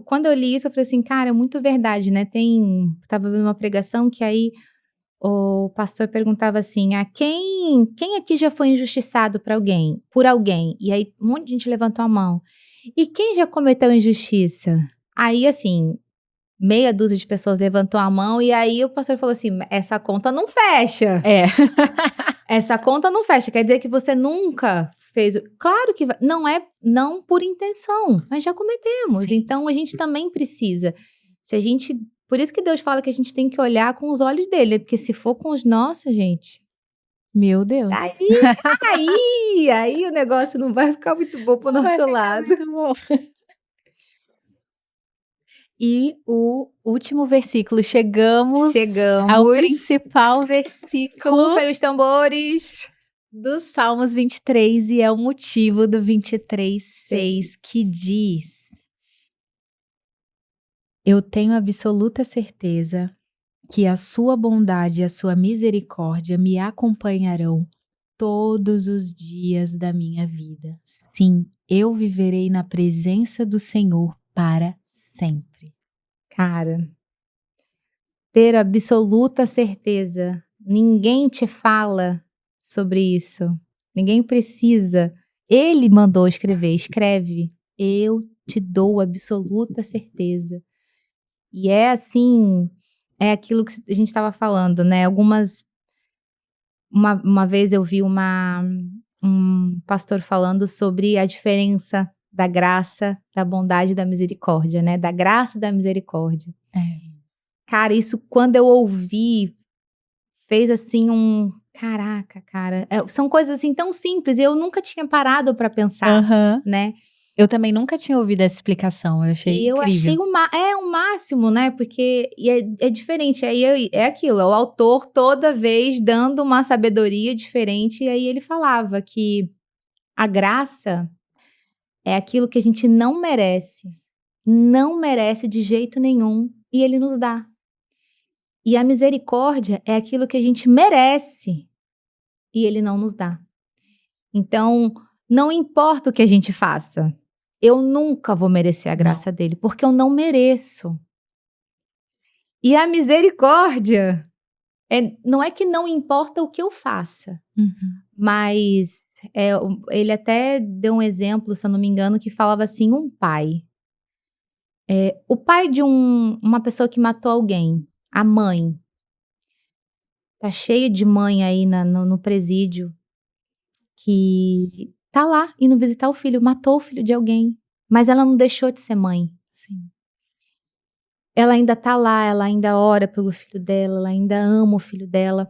S2: quando eu li isso eu falei assim: "Cara, é muito verdade, né". Estava vendo uma pregação que aí o pastor perguntava assim: quem aqui já foi injustiçado por alguém? E aí um monte de gente levantou a mão. E quem já cometeu injustiça? Aí, assim, meia dúzia de pessoas levantou a mão e aí o pastor falou assim: "Essa conta não fecha,
S1: É.
S2: essa conta não fecha, quer dizer que você nunca fez o", claro que vai, não por intenção, mas já cometemos,
S1: Sim.
S2: então a gente também precisa, se a gente por isso que Deus fala que a gente tem que olhar com os olhos dele, porque se for com os nossos, gente,
S1: Meu Deus.
S2: aí aí o negócio não vai ficar muito bom para o
S1: Não vai
S2: nosso
S1: ficar
S2: lado.
S1: muito bom. E o último versículo, chegamos ao
S2: Chegamos,
S1: principal versículo
S2: rufem os tambores.
S1: do Salmos 23 e é o motivo do 23:6
S2: 6.
S1: que diz: "Eu tenho absoluta certeza que a sua bondade e a sua misericórdia me acompanharão todos os dias da minha vida. Sim, eu viverei na presença do Senhor para sempre."
S2: Cara, ter absoluta certeza, ninguém te fala sobre isso, ninguém precisa. Ele mandou escrever, escreve, eu te dou absoluta certeza. E é assim, é aquilo que a gente estava falando, né, uma vez eu vi um pastor falando sobre a diferença da graça, da bondade e da misericórdia, né, da graça e da misericórdia.
S1: É.
S2: Cara, isso quando eu ouvi, fez assim caraca, cara, são coisas assim tão simples e eu nunca tinha parado para pensar,
S1: Aham.
S2: né.
S1: Eu também nunca tinha ouvido essa explicação, eu achei
S2: E eu achei
S1: incrível.
S2: o máximo, né, porque é diferente, aí é aquilo, é o autor toda vez dando uma sabedoria diferente, e aí ele falava que a graça é aquilo que a gente não merece de jeito nenhum, e ele nos dá. E a misericórdia é aquilo que a gente merece, e ele não nos dá. Então, não importa o que a gente faça, eu nunca vou merecer a
S1: Não.
S2: graça dele, porque eu não mereço. E a misericórdia não é que não importa o que eu faça,
S1: Uhum.
S2: mas, ele até deu um exemplo, se eu não me engano, que falava assim, um pai. O pai de uma pessoa que matou alguém, a mãe, tá cheia de mãe aí no presídio, que tá lá indo visitar o filho, matou o filho de alguém, mas ela não deixou de ser mãe.
S1: Sim.
S2: Ela ainda tá lá, ela ainda ora pelo filho dela, ela ainda ama o filho dela.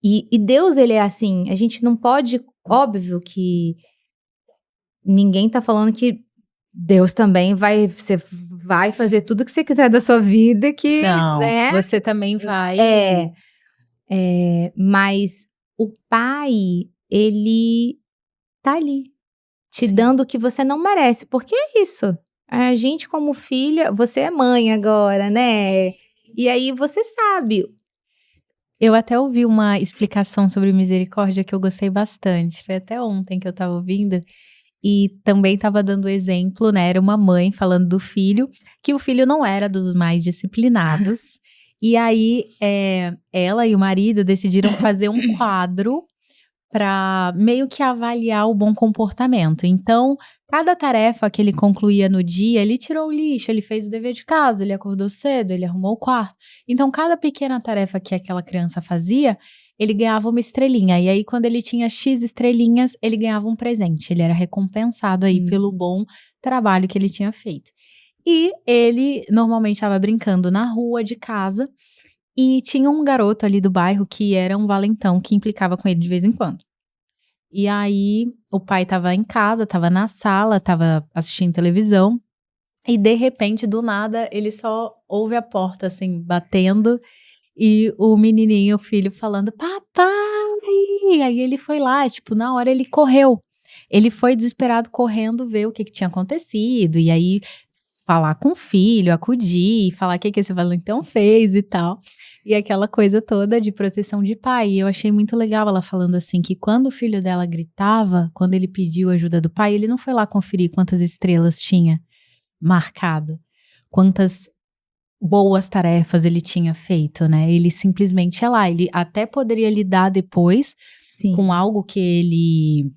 S2: E Deus, ele é assim, a gente não pode, óbvio que ninguém tá falando que Deus também você vai fazer tudo o que você quiser da sua vida que,
S1: Não,
S2: né,
S1: você também vai.
S2: é, mas o pai, ele tá ali, te
S1: Sim.
S2: dando o que você não merece, porque é isso, a gente como filha, você é mãe agora, né, e aí você sabe.
S1: Eu até ouvi uma explicação sobre misericórdia que eu gostei bastante, foi até ontem que eu estava ouvindo, e também estava dando exemplo, né, era uma mãe falando do filho, que o filho não era dos mais disciplinados, e aí, ela e o marido decidiram fazer um quadro para meio que avaliar o bom comportamento. Então, cada tarefa que ele concluía no dia, ele tirou o lixo, ele fez o dever de casa, ele acordou cedo, ele arrumou o quarto. Então, cada pequena tarefa que aquela criança fazia, ele ganhava uma estrelinha. E aí, quando ele tinha X estrelinhas, ele ganhava um presente. Ele era recompensado aí pelo
S2: Hum.
S1: bom trabalho que ele tinha feito. E ele normalmente estava brincando na rua de casa e tinha um garoto ali do bairro que era um valentão que implicava com ele de vez em quando. E aí, o pai estava em casa, estava na sala, estava assistindo televisão, e de repente, do nada, ele só ouve a porta, assim, batendo, e o menininho, o filho, falando: "Papai!" Aí ele foi lá, tipo, na hora ele correu. Ele foi desesperado correndo ver o que que tinha acontecido, e aí falar com o filho, acudir, falar o que que esse valentão fez e tal. E aquela coisa toda de proteção de pai. E eu achei muito legal ela falando assim, que quando o filho dela gritava, quando ele pediu ajuda do pai, ele não foi lá conferir quantas estrelas tinha marcado, quantas boas tarefas ele tinha feito, né, ele simplesmente é lá, ele até poderia lidar depois com
S2: Sim.
S1: algo que ele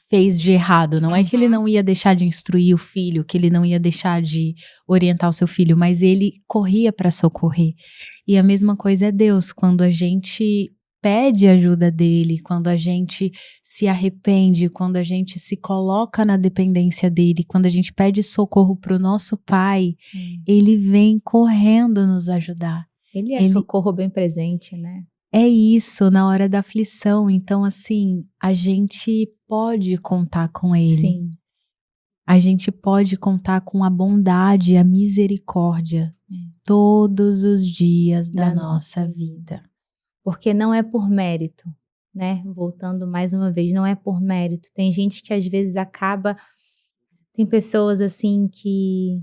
S1: fez de errado, não é que ele
S2: Uhum.
S1: não ia deixar de instruir o filho, que ele não ia deixar de orientar o seu filho, mas ele corria para socorrer. E a mesma coisa é Deus, quando a gente pede ajuda dele, quando a gente se arrepende, quando a gente se coloca na dependência dele, quando a gente pede socorro para o nosso Pai, ele vem correndo nos ajudar.
S2: Ele é
S1: Ele
S2: socorro bem presente, né.
S1: é isso, na hora da aflição. Então, assim, a gente pode contar com ele.
S2: Sim.
S1: A gente pode contar com a bondade e a misericórdia todos os dias da
S2: Da
S1: nossa
S2: nossa
S1: vida.
S2: Porque não é por mérito, né, voltando mais uma vez, não é por mérito. Tem gente que às vezes tem pessoas, assim, que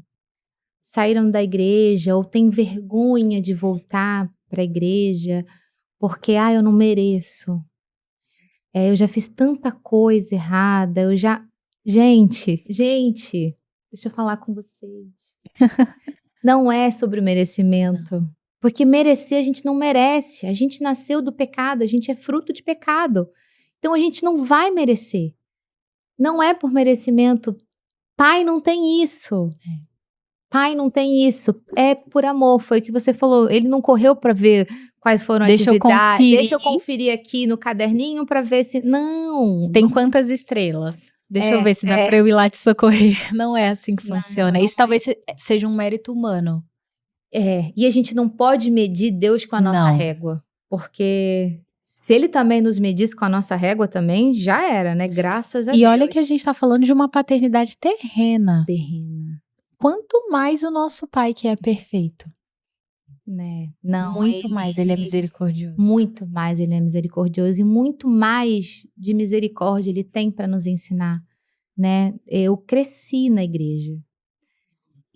S2: saíram da igreja ou têm vergonha de voltar para a igreja, porque: "Ah, eu não mereço. Eu já fiz tanta coisa errada, eu já". Gente, deixa eu falar com vocês. Não é sobre o merecimento, porque merecer a gente não merece, a gente nasceu do pecado, a gente é fruto de pecado, então a gente não vai merecer. Não é por merecimento, pai não tem isso. Pai não tem isso, é por amor, foi o que você falou, ele não correu para ver quais foram as
S1: Deixa eu
S2: atividades,
S1: conferir.
S2: deixa eu conferir aqui no caderninho para ver se não,
S1: Tem
S2: não
S1: quantas estrelas? Deixa eu
S2: é,
S1: ver se dá para eu ir lá te socorrer. Não é assim que
S2: não,
S1: funciona.
S2: não
S1: Isso talvez seja um mérito humano.
S2: e a gente não pode medir Deus com a nossa
S1: Não.
S2: régua, porque se ele também nos medisse com a nossa régua também, já era, né, graças a
S1: E olha que a
S2: Deus.
S1: gente está falando de uma paternidade terrena.
S2: Terrena,
S1: Quanto mais o nosso Pai que é perfeito.
S2: né. Não,
S1: Muito mais ele é misericordioso.
S2: muito mais ele é misericordioso e muito mais de misericórdia ele tem para nos ensinar, né. Eu cresci na igreja,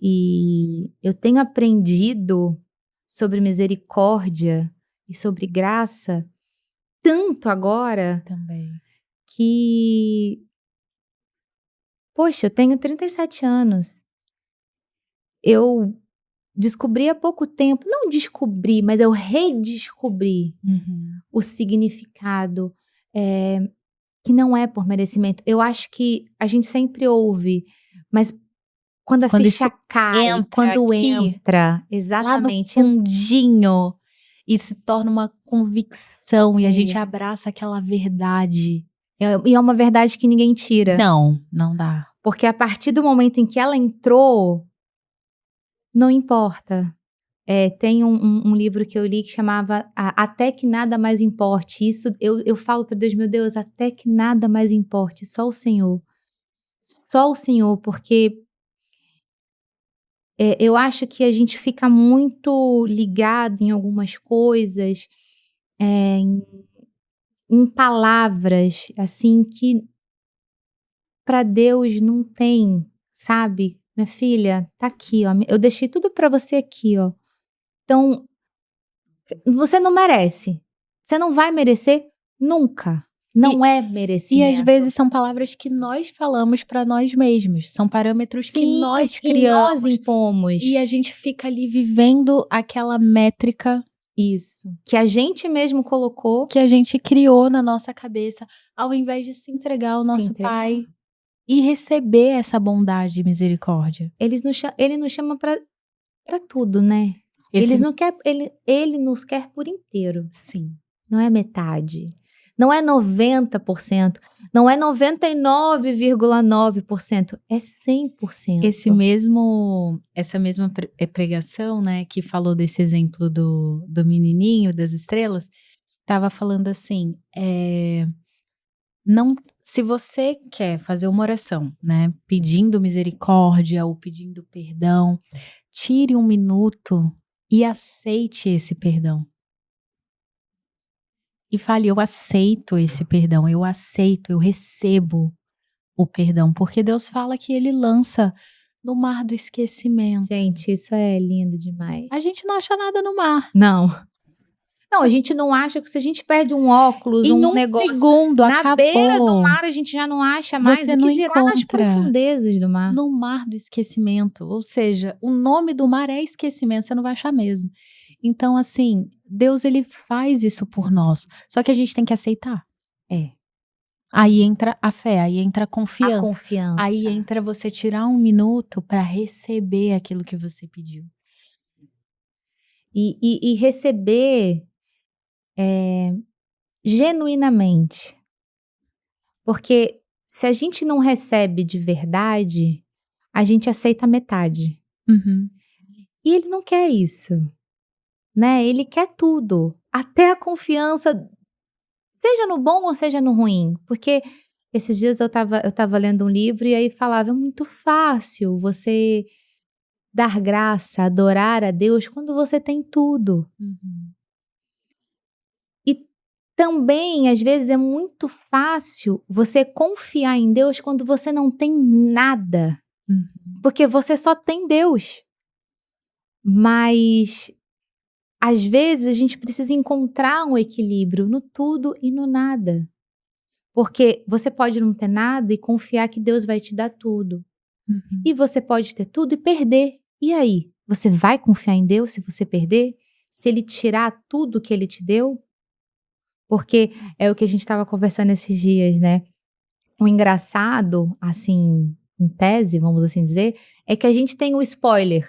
S2: e eu tenho aprendido sobre misericórdia e sobre graça tanto agora
S1: Também.
S2: que, poxa, eu tenho 37 anos. Eu descobri há pouco tempo, não descobri, mas eu redescobri
S1: Uhum.
S2: o significado, eh, que não é por merecimento. Eu acho que a gente sempre ouve, mas quando a
S1: Quando
S2: ficha
S1: isso
S2: cai,
S1: entra
S2: quando
S1: aqui,
S2: entra,
S1: lá no
S2: exatamente,
S1: fundinho, e se torna uma convicção e a gente
S2: é,
S1: abraça aquela verdade.
S2: e é uma verdade que ninguém tira,
S1: Não, não dá.
S2: porque a partir do momento em que ela entrou, não importa. Tem um livro que eu li que chamava Até que Nada Mais Importe. Isso eu falo para Deus: "Meu Deus, até que nada mais importe, só o Senhor. Só o Senhor", porque, eu acho que a gente fica muito ligado em algumas coisas, em palavras, assim, que para Deus não tem, sabe. "Minha filha, tá aqui, ó, eu deixei tudo para você aqui, ó. Então, você não merece. Você não vai merecer nunca.
S1: E
S2: Não é
S1: e às
S2: merecimento.
S1: vezes são palavras que nós falamos para nós mesmos, são parâmetros que
S2: Sim,
S1: nós
S2: e nós
S1: criamos, e a
S2: impomos
S1: gente fica ali vivendo aquela métrica
S2: isso, que a gente mesmo colocou,
S1: que a gente criou na nossa cabeça, ao invés de se entregar ao
S2: se
S1: nosso
S2: entregar.
S1: Pai e receber essa bondade e misericórdia.
S2: Ele nos chama para tudo, né.
S1: Esse
S2: Ele nos quer por inteiro,
S1: sim,
S2: não é metade. Não é 90%, não é 99,9%, é
S1: esse
S2: 100%.
S1: mesmo essa mesma pregação, né, que falou desse exemplo do menininho das estrelas, estava falando assim, não, se você quer fazer uma oração, né, pedindo misericórdia ou pedindo perdão, tire um minuto e aceite esse perdão. E fale: "Eu aceito esse perdão, eu aceito, eu recebo o perdão", porque Deus fala que ele lança no mar do esquecimento.
S2: Gente, isso é lindo demais.
S1: A gente não acha nada no mar.
S2: Não. Não, a gente não acha que se a gente perde um óculos,
S1: Em
S2: um
S1: um
S2: negócio
S1: segundo
S2: na beira do
S1: acabou.
S2: mar, a gente já não acha mais,
S1: Você
S2: o
S1: não
S2: que dirá nas
S1: encontra
S2: profundezas do mar.
S1: no mar do esquecimento, ou seja, o nome do mar é esquecimento, você não vai achar mesmo. Então, assim, Deus ele faz isso por nós, só que a gente tem que aceitar.
S2: É,
S1: Aí entra a fé, aí entra a
S2: a
S1: confiança, aí
S2: confiança.
S1: entra você tirar um minuto para receber aquilo que você pediu.
S2: E receber, genuinamente. Porque se a gente não recebe de verdade, a gente aceita metade.
S1: Uhum.
S2: E ele não quer isso, né, ele quer tudo, até a confiança, seja no bom ou seja no ruim. Porque esses dias eu estava lendo um livro e aí falava: "É muito fácil você dar graça, adorar a Deus quando você tem tudo".
S1: Uhum.
S2: E também, às vezes, é muito fácil você confiar em Deus quando você não tem nada,
S1: Uhum.
S2: porque você só tem Deus. Mas, às vezes, a gente precisa encontrar um equilíbrio no tudo e no nada. Porque você pode não ter nada e confiar que Deus vai te dar tudo.
S1: Uhum.
S2: E você pode ter tudo e perder. E aí? Você vai confiar em Deus se você perder? Se Ele tirar tudo que Ele te deu? Porque é o que a gente estava conversando esses dias, né? O engraçado, assim, em tese, vamos assim dizer, é que a gente tem o spoiler.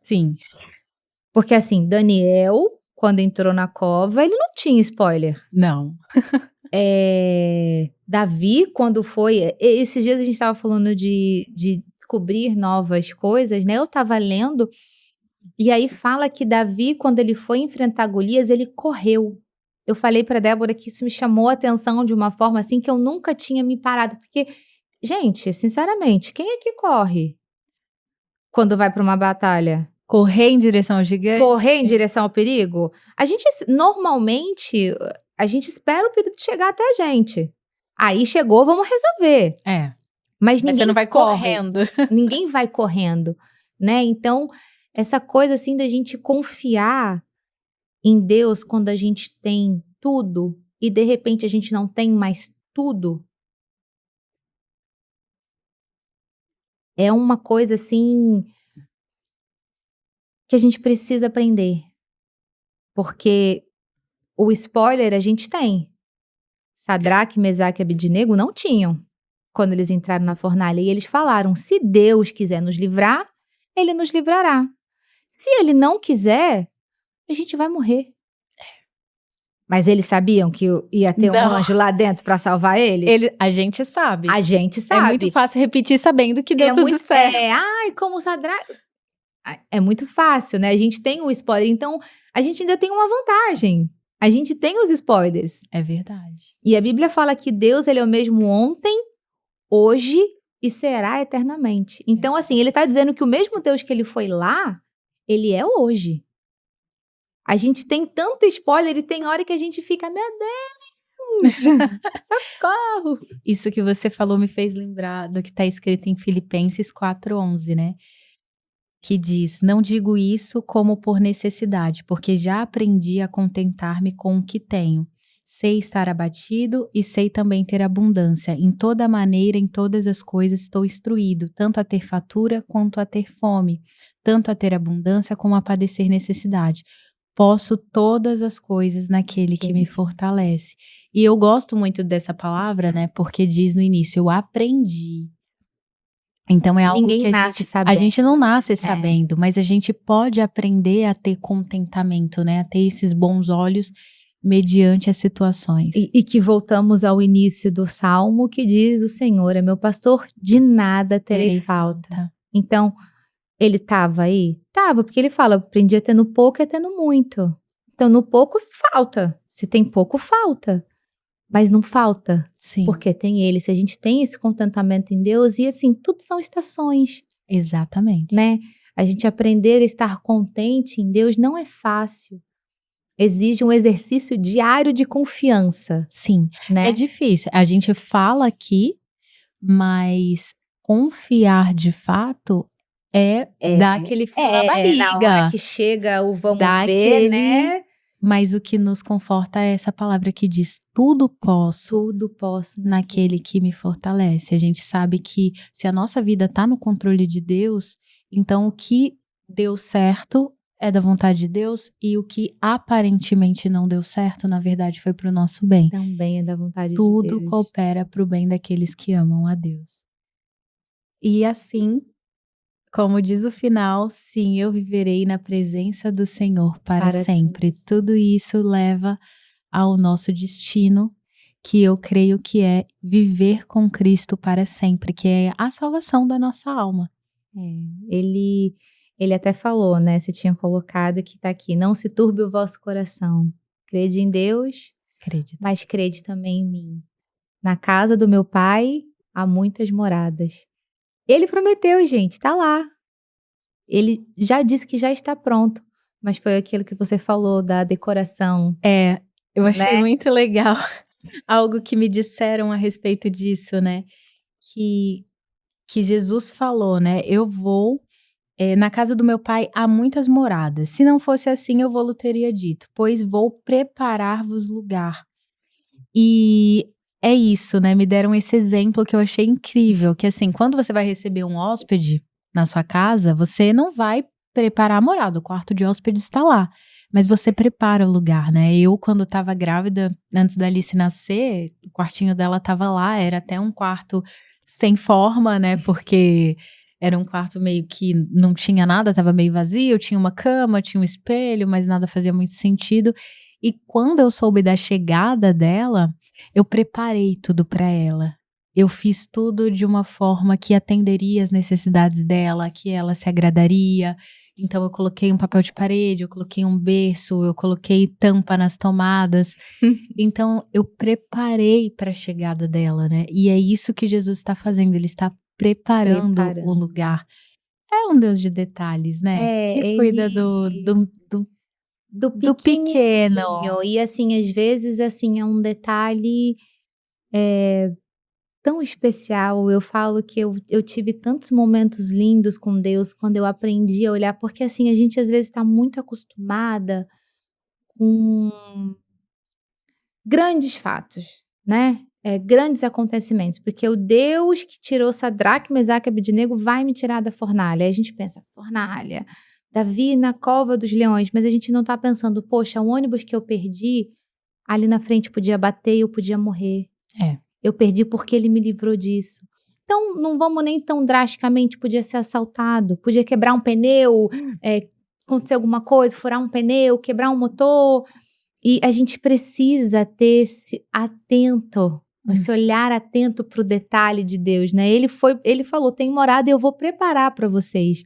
S1: Sim.
S2: Porque assim, Daniel, quando entrou na cova, ele não tinha spoiler.
S1: Não.
S2: Davi, quando foi. Esses dias a gente estava falando de descobrir novas coisas, né? Eu estava lendo, e aí fala que Davi, quando ele foi enfrentar Golias, ele correu. Eu falei para Débora que isso me chamou a atenção de uma forma assim que eu nunca tinha me parado. Porque, gente, sinceramente, quem é que corre quando vai para uma batalha?
S1: Correr em direção ao
S2: Correr em
S1: gigante?
S2: direção ao perigo? A gente normalmente, a gente espera o perigo chegar até a gente. Aí chegou, vamos resolver.
S1: É,
S2: Mas
S1: mas você
S2: ninguém
S1: não vai
S2: corre,
S1: correndo.
S2: ninguém vai correndo, né. Então, essa coisa, assim, da gente confiar em Deus quando a gente tem tudo e de repente a gente não tem mais tudo, é uma coisa, assim, que a gente precisa aprender, porque o spoiler a gente tem. Sadraque, Mesaque e Abednego não tinham, quando eles entraram na fornalha, e eles falaram: "Se Deus quiser nos livrar, ele nos livrará. Se ele não quiser, a gente vai morrer". Mas eles sabiam que ia ter um
S1: Não,
S2: anjo lá dentro para salvar eles?
S1: a gente sabe.
S2: A gente
S1: É muito
S2: sabe.
S1: fácil repetir sabendo que deu
S2: É
S1: tudo
S2: muito
S1: certo.
S2: "Ai, como Sadraque", é muito fácil, né, a gente tem o spoiler, então a gente ainda tem uma vantagem, a gente tem os spoilers.
S1: É verdade.
S2: E a Bíblia fala que Deus, ele é o mesmo ontem, hoje e será eternamente. Então, assim, ele tá dizendo que o mesmo Deus que ele foi lá, ele é hoje. A gente tem tanto spoiler e tem hora que a gente fica: "Meu Deus, socorro".
S1: Isso que você falou me fez lembrar do que está escrito em Filipenses 4:11, né, que diz: "Não digo isso como por necessidade, porque já aprendi a contentar-me com o que tenho. Sei estar abatido e sei também ter abundância. Em toda maneira, em todas as coisas estou instruído, tanto a ter fatura quanto a ter fome, tanto a ter abundância como a padecer necessidade. Posso todas as coisas naquele que me
S2: Aquele
S1: fortalece". E eu gosto muito dessa palavra, né, porque diz no início: "Eu aprendi". Então é algo
S2: ninguém
S1: que a
S2: nasce
S1: gente não
S2: sabendo.
S1: nasce
S2: É.
S1: sabendo, mas a gente pode aprender a ter contentamento, né, a ter esses bons olhos mediante as situações.
S2: E que voltamos ao início do salmo que diz: "O Senhor é meu pastor, de nada terei
S1: Terei
S2: falta".
S1: falta.
S2: Então, ele estava aí? Estava, porque ele fala: "Aprendi a ter no pouco e a ter no muito". Então no pouco falta, se tem pouco falta, mas não falta,
S1: Sim,
S2: porque tem ele. Se a gente tem esse contentamento em Deus e assim, tudo são estações,
S1: exatamente.
S2: né. A gente aprender a estar contente em Deus não é fácil, exige um exercício diário de confiança,
S1: Sim, é
S2: né.
S1: difícil. A gente fala aqui, mas confiar de fato é
S2: É,
S1: dar aquele frio na
S2: na hora
S1: barriga,
S2: que chega o vamos
S1: dar
S2: ver,
S1: aquele
S2: né,
S1: Mas o que nos conforta é essa palavra que diz: tudo posso
S2: Tudo posso
S1: naquele que me fortalece. A gente sabe que se a nossa vida está no controle de Deus, então o que deu certo é da vontade de Deus e o que aparentemente não deu certo, na verdade, foi para o nosso bem.
S2: também é da vontade de
S1: Tudo
S2: Deus.
S1: coopera para o bem daqueles que amam a Deus. E assim, como diz o final, sim, eu viverei na presença do Senhor para
S2: Para
S1: sempre.
S2: todos.
S1: Tudo isso leva ao nosso destino, que eu creio que é viver com Cristo para sempre, que é a salvação da nossa alma.
S2: Ele até falou, né, você tinha colocado que tá aqui: "Não se turbe o vosso coração. Crede em Deus,
S1: Acredito.
S2: mas crede também em mim. Na casa do meu pai há muitas moradas". Ele prometeu, gente, tá lá. Ele já disse que já está pronto, mas foi aquilo que você falou da decoração,
S1: É, eu achei
S2: né.
S1: muito legal algo que me disseram a respeito disso, né, que que Jesus falou, né: "Eu vou, na casa do meu pai há muitas moradas. Se não fosse assim, eu vou-lo teria dito, pois vou preparar-vos lugar". E é isso, né, me deram esse exemplo que eu achei incrível, que assim, quando você vai receber um hóspede na sua casa, você não vai preparar a morada, o quarto de hóspedes está lá, mas você prepara o lugar, né. Eu quando estava grávida, antes da Alice nascer, o quartinho dela estava lá, era até um quarto sem forma, né, porque era um quarto meio que não tinha nada, estava meio vazio, tinha uma cama, tinha um espelho, mas nada fazia muito sentido. E quando eu soube da chegada dela, eu preparei tudo para ela. Eu fiz tudo de uma forma que atenderia as necessidades dela, que ela se agradaria. Então eu coloquei um papel de parede, eu coloquei um berço, eu coloquei tampa nas tomadas. Então eu preparei para a chegada dela, né. E é isso que Jesus está fazendo, ele está preparando o
S2: Preparando.
S1: lugar. É um Deus de detalhes, né, que cuida
S2: do
S1: do pequeno.
S2: pequenininho e, assim, às vezes, assim, é um detalhe, tão especial. Eu falo que eu tive tantos momentos lindos com Deus quando eu aprendi a olhar, porque, assim, a gente às vezes está muito acostumada com grandes fatos, né, grandes acontecimentos, porque o Deus que tirou Sadraque, Mesaque e Abednego vai me tirar da fornalha. Aí a gente pensa: "Fornalha, Davi na cova dos leões", mas a gente não está pensando: "Poxa, o ônibus que eu perdi, ali na frente podia bater e eu podia morrer.
S1: É,
S2: Eu perdi porque ele me livrou disso". Então não vamos nem tão drasticamente, podia ser assaltado, podia quebrar um pneu, acontecer alguma coisa, furar um pneu, quebrar um motor. E a gente precisa ter
S1: hum,
S2: esse olhar atento para o detalhe de Deus, né. Ele falou: "Tem morada e eu vou preparar para vocês".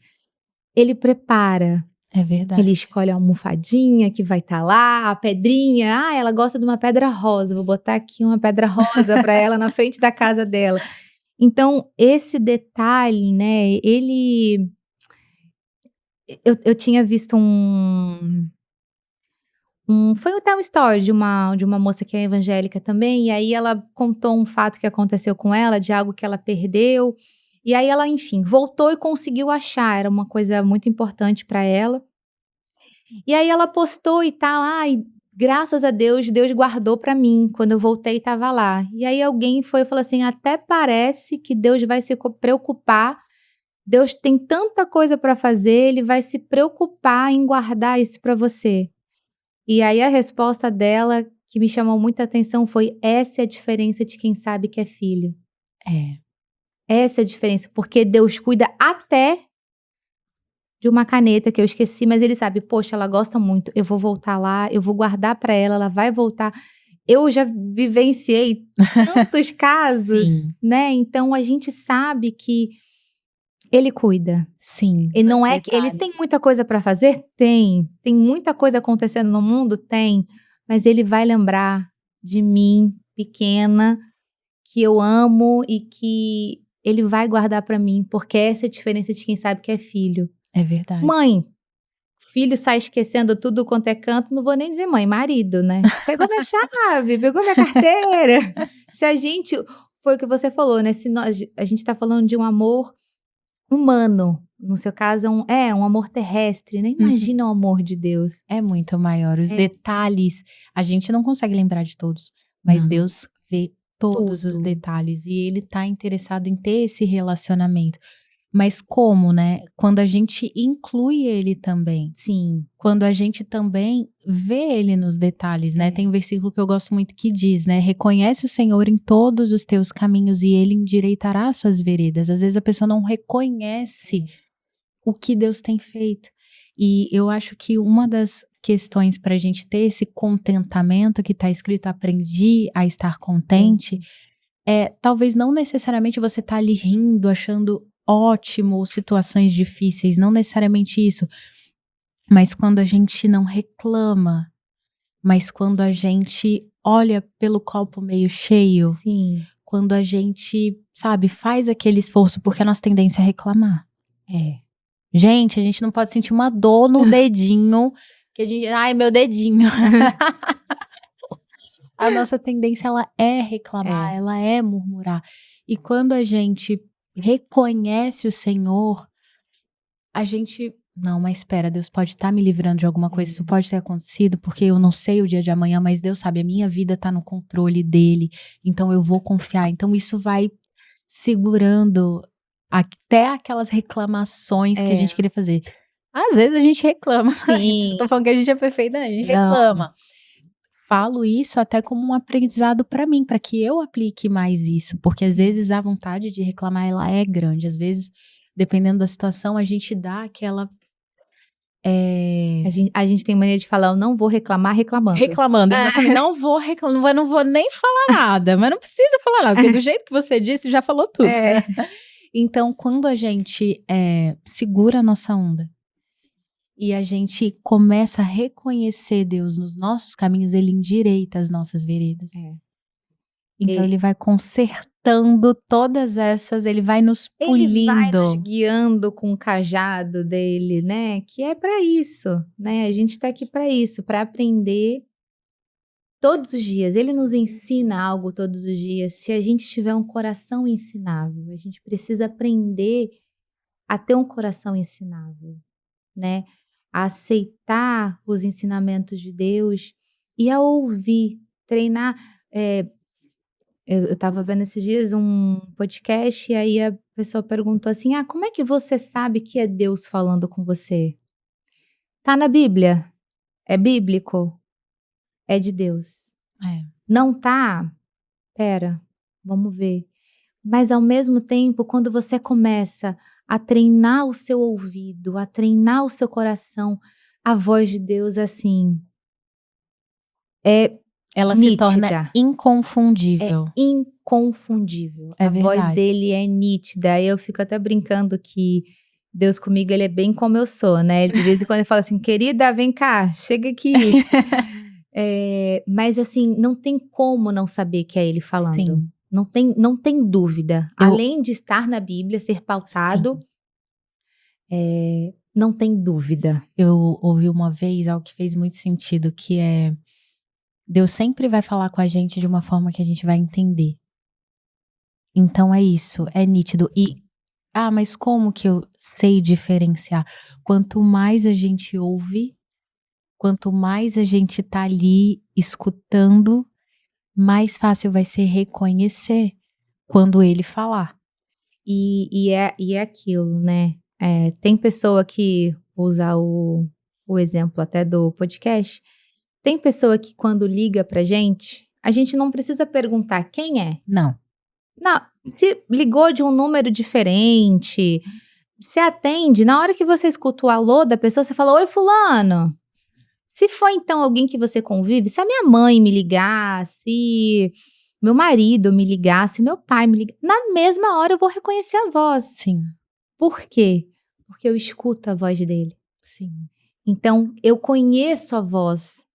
S2: Ele prepara,
S1: é
S2: ele
S1: verdade.
S2: escolhe a almofadinha que vai estar lá, a pedrinha, "Ah, ela gosta de uma pedra rosa, vou botar aqui uma pedra rosa para ela na frente da casa dela". Então esse detalhe, né, eu tinha visto foi até um story de uma moça que é evangélica também, e aí ela contou um fato que aconteceu com ela, de algo que ela perdeu, e aí ela, enfim, voltou e conseguiu achar, era uma coisa muito importante para ela. E aí ela postou e tal: "Ai, graças a Deus, Deus guardou para mim, quando eu voltei estava lá". E aí alguém foi e falou assim: "Até parece que Deus vai se preocupar, Deus tem tanta coisa para fazer, ele vai se preocupar em guardar isso para você". E aí a resposta dela, que me chamou muita atenção, foi: "Essa é a diferença de quem sabe que é filho.
S1: É,
S2: Essa é a diferença, porque Deus cuida até de uma caneta que eu esqueci, mas ele sabe, poxa, ela gosta muito, eu vou voltar lá, eu vou guardar para ela, ela vai voltar". Eu já vivenciei tantos casos,
S1: sim,
S2: né, então a gente sabe que ele cuida.
S1: sim,
S2: E
S1: nos
S2: não é que ele tem
S1: detalhes.
S2: muita coisa para fazer? Tem. Tem muita coisa acontecendo no mundo? Tem. Mas ele vai lembrar de mim, pequena, que eu amo e que ele vai guardar para mim, porque essa é a diferença de quem sabe que é filho.
S1: É verdade.
S2: Mãe, filho sai esquecendo tudo quanto é canto, não vou nem dizer mãe, marido, né. Pegou minha chave, pegou minha carteira. Se a gente foi o que você falou, né, se nós a gente tá falando de um amor humano. no seu caso, um amor terrestre, né? Imagina o amor de Deus.
S1: É muito maior. Os
S2: É.
S1: detalhes, a gente não consegue lembrar de todos, mas
S2: Não.
S1: Deus vê todos os
S2: Tudo.
S1: detalhes e ele tá interessado em ter esse relacionamento. Mas como, né? Quando a gente inclui ele também.
S2: Sim.
S1: Quando a gente também vê ele nos detalhes, né?
S2: É.
S1: Tem um versículo que eu gosto muito que diz, né? Reconhece o Senhor em todos os teus caminhos e ele endireitará as suas veredas. Às vezes a pessoa não reconhece o que Deus tem feito. E eu acho que uma das questões para a gente ter esse contentamento que está escrito, aprendi a estar contente, talvez não necessariamente você tá ali rindo, achando ótimo situações difíceis, não necessariamente isso, mas quando a gente não reclama, mas quando a gente olha pelo copo meio cheio,
S2: Sim.
S1: quando a gente, sabe, faz aquele esforço, porque a nossa tendência é reclamar.
S2: É.
S1: Gente, a gente não pode sentir uma dor no dedinho, que a gente, ai, meu dedinho. A nossa tendência, ela é reclamar,
S2: É.
S1: ela é murmurar. E quando a gente reconhece o Senhor, a gente, não, mas espera, Deus pode estar me livrando de alguma coisa, isso pode ter acontecido, porque eu não sei o dia de amanhã, mas Deus sabe, a minha vida tá no controle dele, então eu vou confiar. Então isso vai segurando até aquelas reclamações que a gente queria fazer. Às vezes a gente reclama.
S2: Sim.
S1: Tô falando que a gente é perfeita, não, a gente
S2: Não.
S1: reclama. Falo isso até como um aprendizado para mim, para que eu aplique mais isso, porque às
S2: Sim.
S1: vezes a vontade de reclamar ela é grande, às vezes, dependendo da situação, a gente dá aquela
S2: A gente tem mania de falar, eu não vou reclamar reclamando.
S1: reclamando, exatamente. Não vou reclamar, não vou nem falar nada, mas não precisa falar nada, porque do jeito que você disse, já falou tudo.
S2: É.
S1: Então, quando a gente segura a nossa onda e a gente começa a reconhecer Deus nos nossos caminhos, ele endireita as nossas veredas. Então, ele vai consertando todas essas, ele vai nos
S2: Ele vai nos
S1: pulindo.
S2: guiando com o cajado dele, né, que é para isso, né, a gente tá aqui para isso, para aprender todos os dias. Ele nos ensina algo todos os dias, se a gente tiver um coração ensinável. A gente precisa aprender a ter um coração ensinável, né, a aceitar os ensinamentos de Deus e a ouvir, treinar, eu estava vendo esses dias um podcast e aí a pessoa perguntou assim: "Ah, como é que você sabe que é Deus falando com você? Tá na Bíblia? É bíblico? É de Deus.
S1: É.
S2: Não tá? Espera, vamos ver". Mas ao mesmo tempo, quando você começa a treinar o seu ouvido, a treinar o seu coração, a voz de Deus, assim, é
S1: Ela se torna
S2: nítida. É
S1: inconfundível.
S2: inconfundível.
S1: É
S2: A voz
S1: verdade.
S2: dele é nítida. Eu fico até brincando que Deus comigo, ele é bem como eu sou, né. De vez em quando ele fala assim: "Querida, vem cá, chega aqui". Mas assim, não tem como não saber que é ele falando.
S1: Sim.
S2: Não tem dúvida.
S1: Eu
S2: Além de estar na Bíblia, ser
S1: sim.
S2: pautado, não tem dúvida.
S1: Eu ouvi uma vez algo que fez muito sentido, que é: Deus sempre vai falar com a gente de uma forma que a gente vai entender. Então é isso, é nítido. E, mas como que eu sei diferenciar? Quanto mais a gente ouve, quanto mais a gente tá ali escutando, mais fácil vai ser reconhecer quando ele falar.
S2: E é aquilo, né, tem pessoa que usa o exemplo até do podcast, tem pessoa que quando liga pra gente, a gente não precisa perguntar quem é.
S1: Não.
S2: Não, se ligou de um número diferente, você atende, na hora que você escuta o alô da pessoa, você fala: "Oi fulano". Se for então alguém que você convive, se a minha mãe me ligar, se meu marido me ligar, se meu pai me ligar, na mesma hora eu vou reconhecer a voz.
S1: Sim,
S2: Por quê? Porque eu escuto a voz dele.
S1: sim.
S2: Então, eu conheço a voz.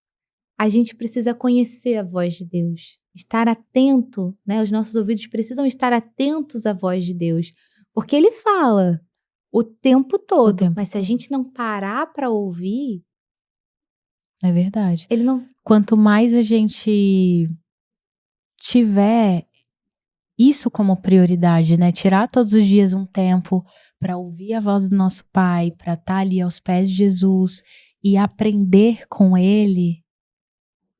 S2: A gente precisa conhecer a voz de Deus, estar atento, né, os nossos ouvidos precisam estar atentos à voz de Deus, porque ele fala o tempo
S1: O
S2: todo,
S1: tempo
S2: mas se a
S1: todo.
S2: gente não parar para ouvir,
S1: É verdade.
S2: ele não
S1: Quanto mais a gente tiver isso como prioridade, né, tirar todos os dias um tempo para ouvir a voz do nosso Pai, para estar ali aos pés de Jesus e aprender com Ele,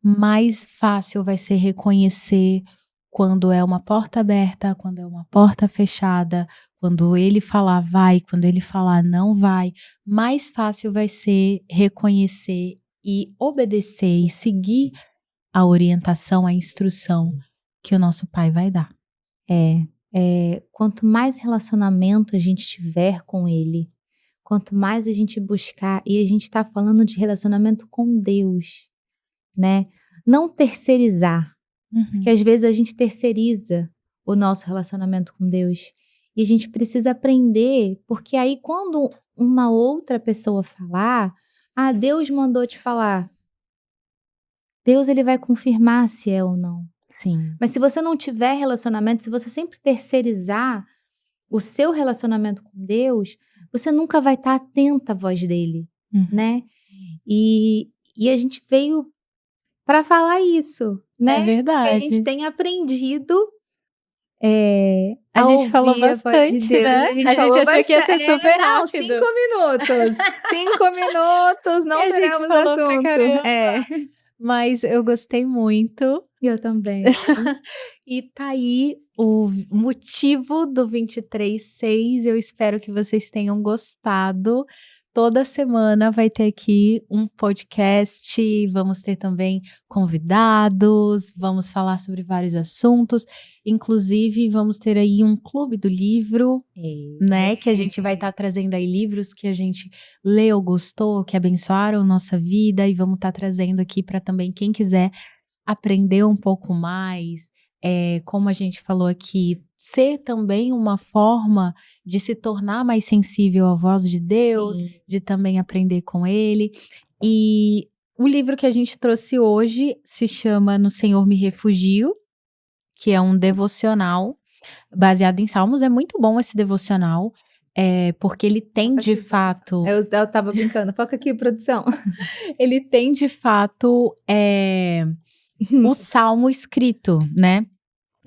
S1: mais fácil vai ser reconhecer quando é uma porta aberta, quando é uma porta fechada, quando Ele falar vai, quando Ele falar não vai, mais fácil vai ser reconhecer e obedecer e seguir a orientação, a instrução que o nosso Pai vai dar.
S2: Quanto mais relacionamento a gente tiver com Ele, quanto mais a gente buscar, e a gente está falando de relacionamento com Deus, né? Não terceirizar, porque
S1: Uhum.
S2: às vezes a gente terceiriza o nosso relacionamento com Deus. E a gente precisa aprender, porque aí quando uma outra pessoa falar, ah, Deus mandou te falar, Deus ele vai confirmar se é ou não.
S1: Sim.
S2: Mas se você não tiver relacionamento, se você sempre terceirizar o seu relacionamento com Deus, você nunca vai estar atenta à voz dele,
S1: Uhum.
S2: né? E a gente veio para falar isso,
S1: É
S2: né? Que a gente
S1: verdade.
S2: tem aprendido,
S1: A
S2: a
S1: gente falou
S2: ouvir a voz de
S1: bastante,
S2: Deus.
S1: né.
S2: A gente
S1: A gente
S2: falou
S1: achou que ia
S2: bastante.
S1: ser super
S2: Não,
S1: rápido.
S2: 5 minutos. 5 minutos,
S1: E
S2: não
S1: a gente
S2: teremos
S1: falou pra
S2: assunto.
S1: caramba. Mas eu gostei muito.
S2: Eu também.
S1: E tá aí o motivo do 23/6. Eu espero que vocês tenham gostado. Toda semana vai ter aqui um podcast, vamos ter também convidados, vamos falar sobre vários assuntos, inclusive vamos ter aí um clube do livro, né, que a gente vai estar trazendo aí livros que a gente leu, gostou, que abençoaram nossa vida e vamos estar trazendo aqui para também quem quiser aprender um pouco mais, como a gente falou aqui, ser também uma forma de se tornar mais sensível à voz de Deus,
S2: Sim.
S1: de também aprender com Ele. E o livro que a gente trouxe hoje se chama No Senhor Me Refugio, que é um devocional baseado em Salmos. É muito bom esse devocional, porque ele tem
S2: Foca
S1: de
S2: aqui, produção.
S1: fato
S2: Eu estava brincando. Foca aqui, produção.
S1: ele tem de fato, o salmo escrito, né.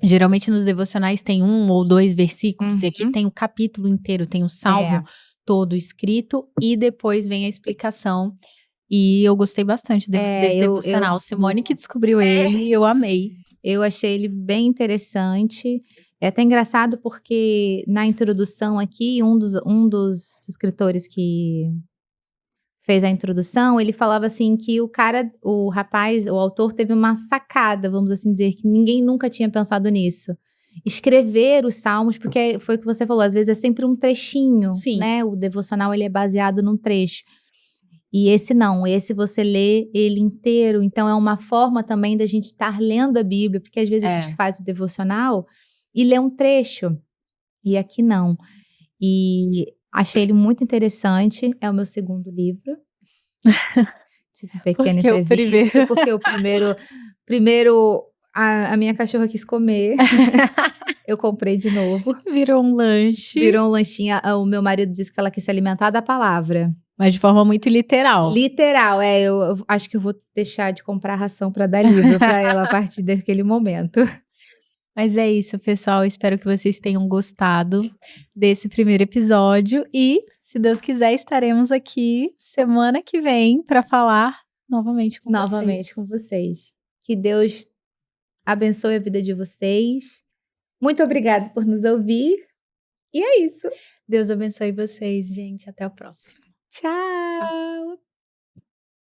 S1: Geralmente nos devocionais tem 1 ou 2 versículos e aqui
S2: Uhum.
S1: tem o capítulo inteiro, tem o salmo
S2: É.
S1: todo escrito e depois vem a explicação. E eu gostei bastante
S2: É,
S1: desse devocional. Simone que descobriu ele e eu amei.
S2: eu achei ele bem interessante. É até engraçado porque na introdução aqui, um dos escritores que fez a introdução, ele falava assim que o rapaz, o autor teve uma sacada, vamos assim dizer, que ninguém nunca tinha pensado nisso. Escrever os salmos, porque foi o que você falou, às vezes é sempre um trechinho,
S1: Sim.
S2: né? O devocional ele é baseado num trecho. E esse não, esse você lê ele inteiro, então é uma forma também da gente estar lendo a Bíblia, porque às vezes a gente
S1: É.
S2: faz o devocional e lê um trecho, e aqui não. E achei ele muito interessante, é o meu segundo livro. Tive um pequeno
S1: Porque o
S2: imprevisto,
S1: primeiro
S2: porque o primeiro a minha cachorra quis comer, eu comprei de novo,
S1: virou um lanche,
S2: virou um lanchinho, o meu marido disse que ela quis se alimentar da palavra.
S1: mas de forma muito literal.
S2: Literal, eu acho que eu vou deixar de comprar ração para dar livro para ela a partir daquele momento.
S1: Mas é isso, pessoal. Espero que vocês tenham gostado desse primeiro episódio e, se Deus quiser, estaremos aqui semana que vem para falar novamente com vocês.
S2: Novamente com vocês. Que Deus abençoe a vida de vocês. Muito obrigada por nos ouvir, e é isso.
S1: Deus abençoe vocês, gente. Até o próximo. Tchau.
S2: Tchau.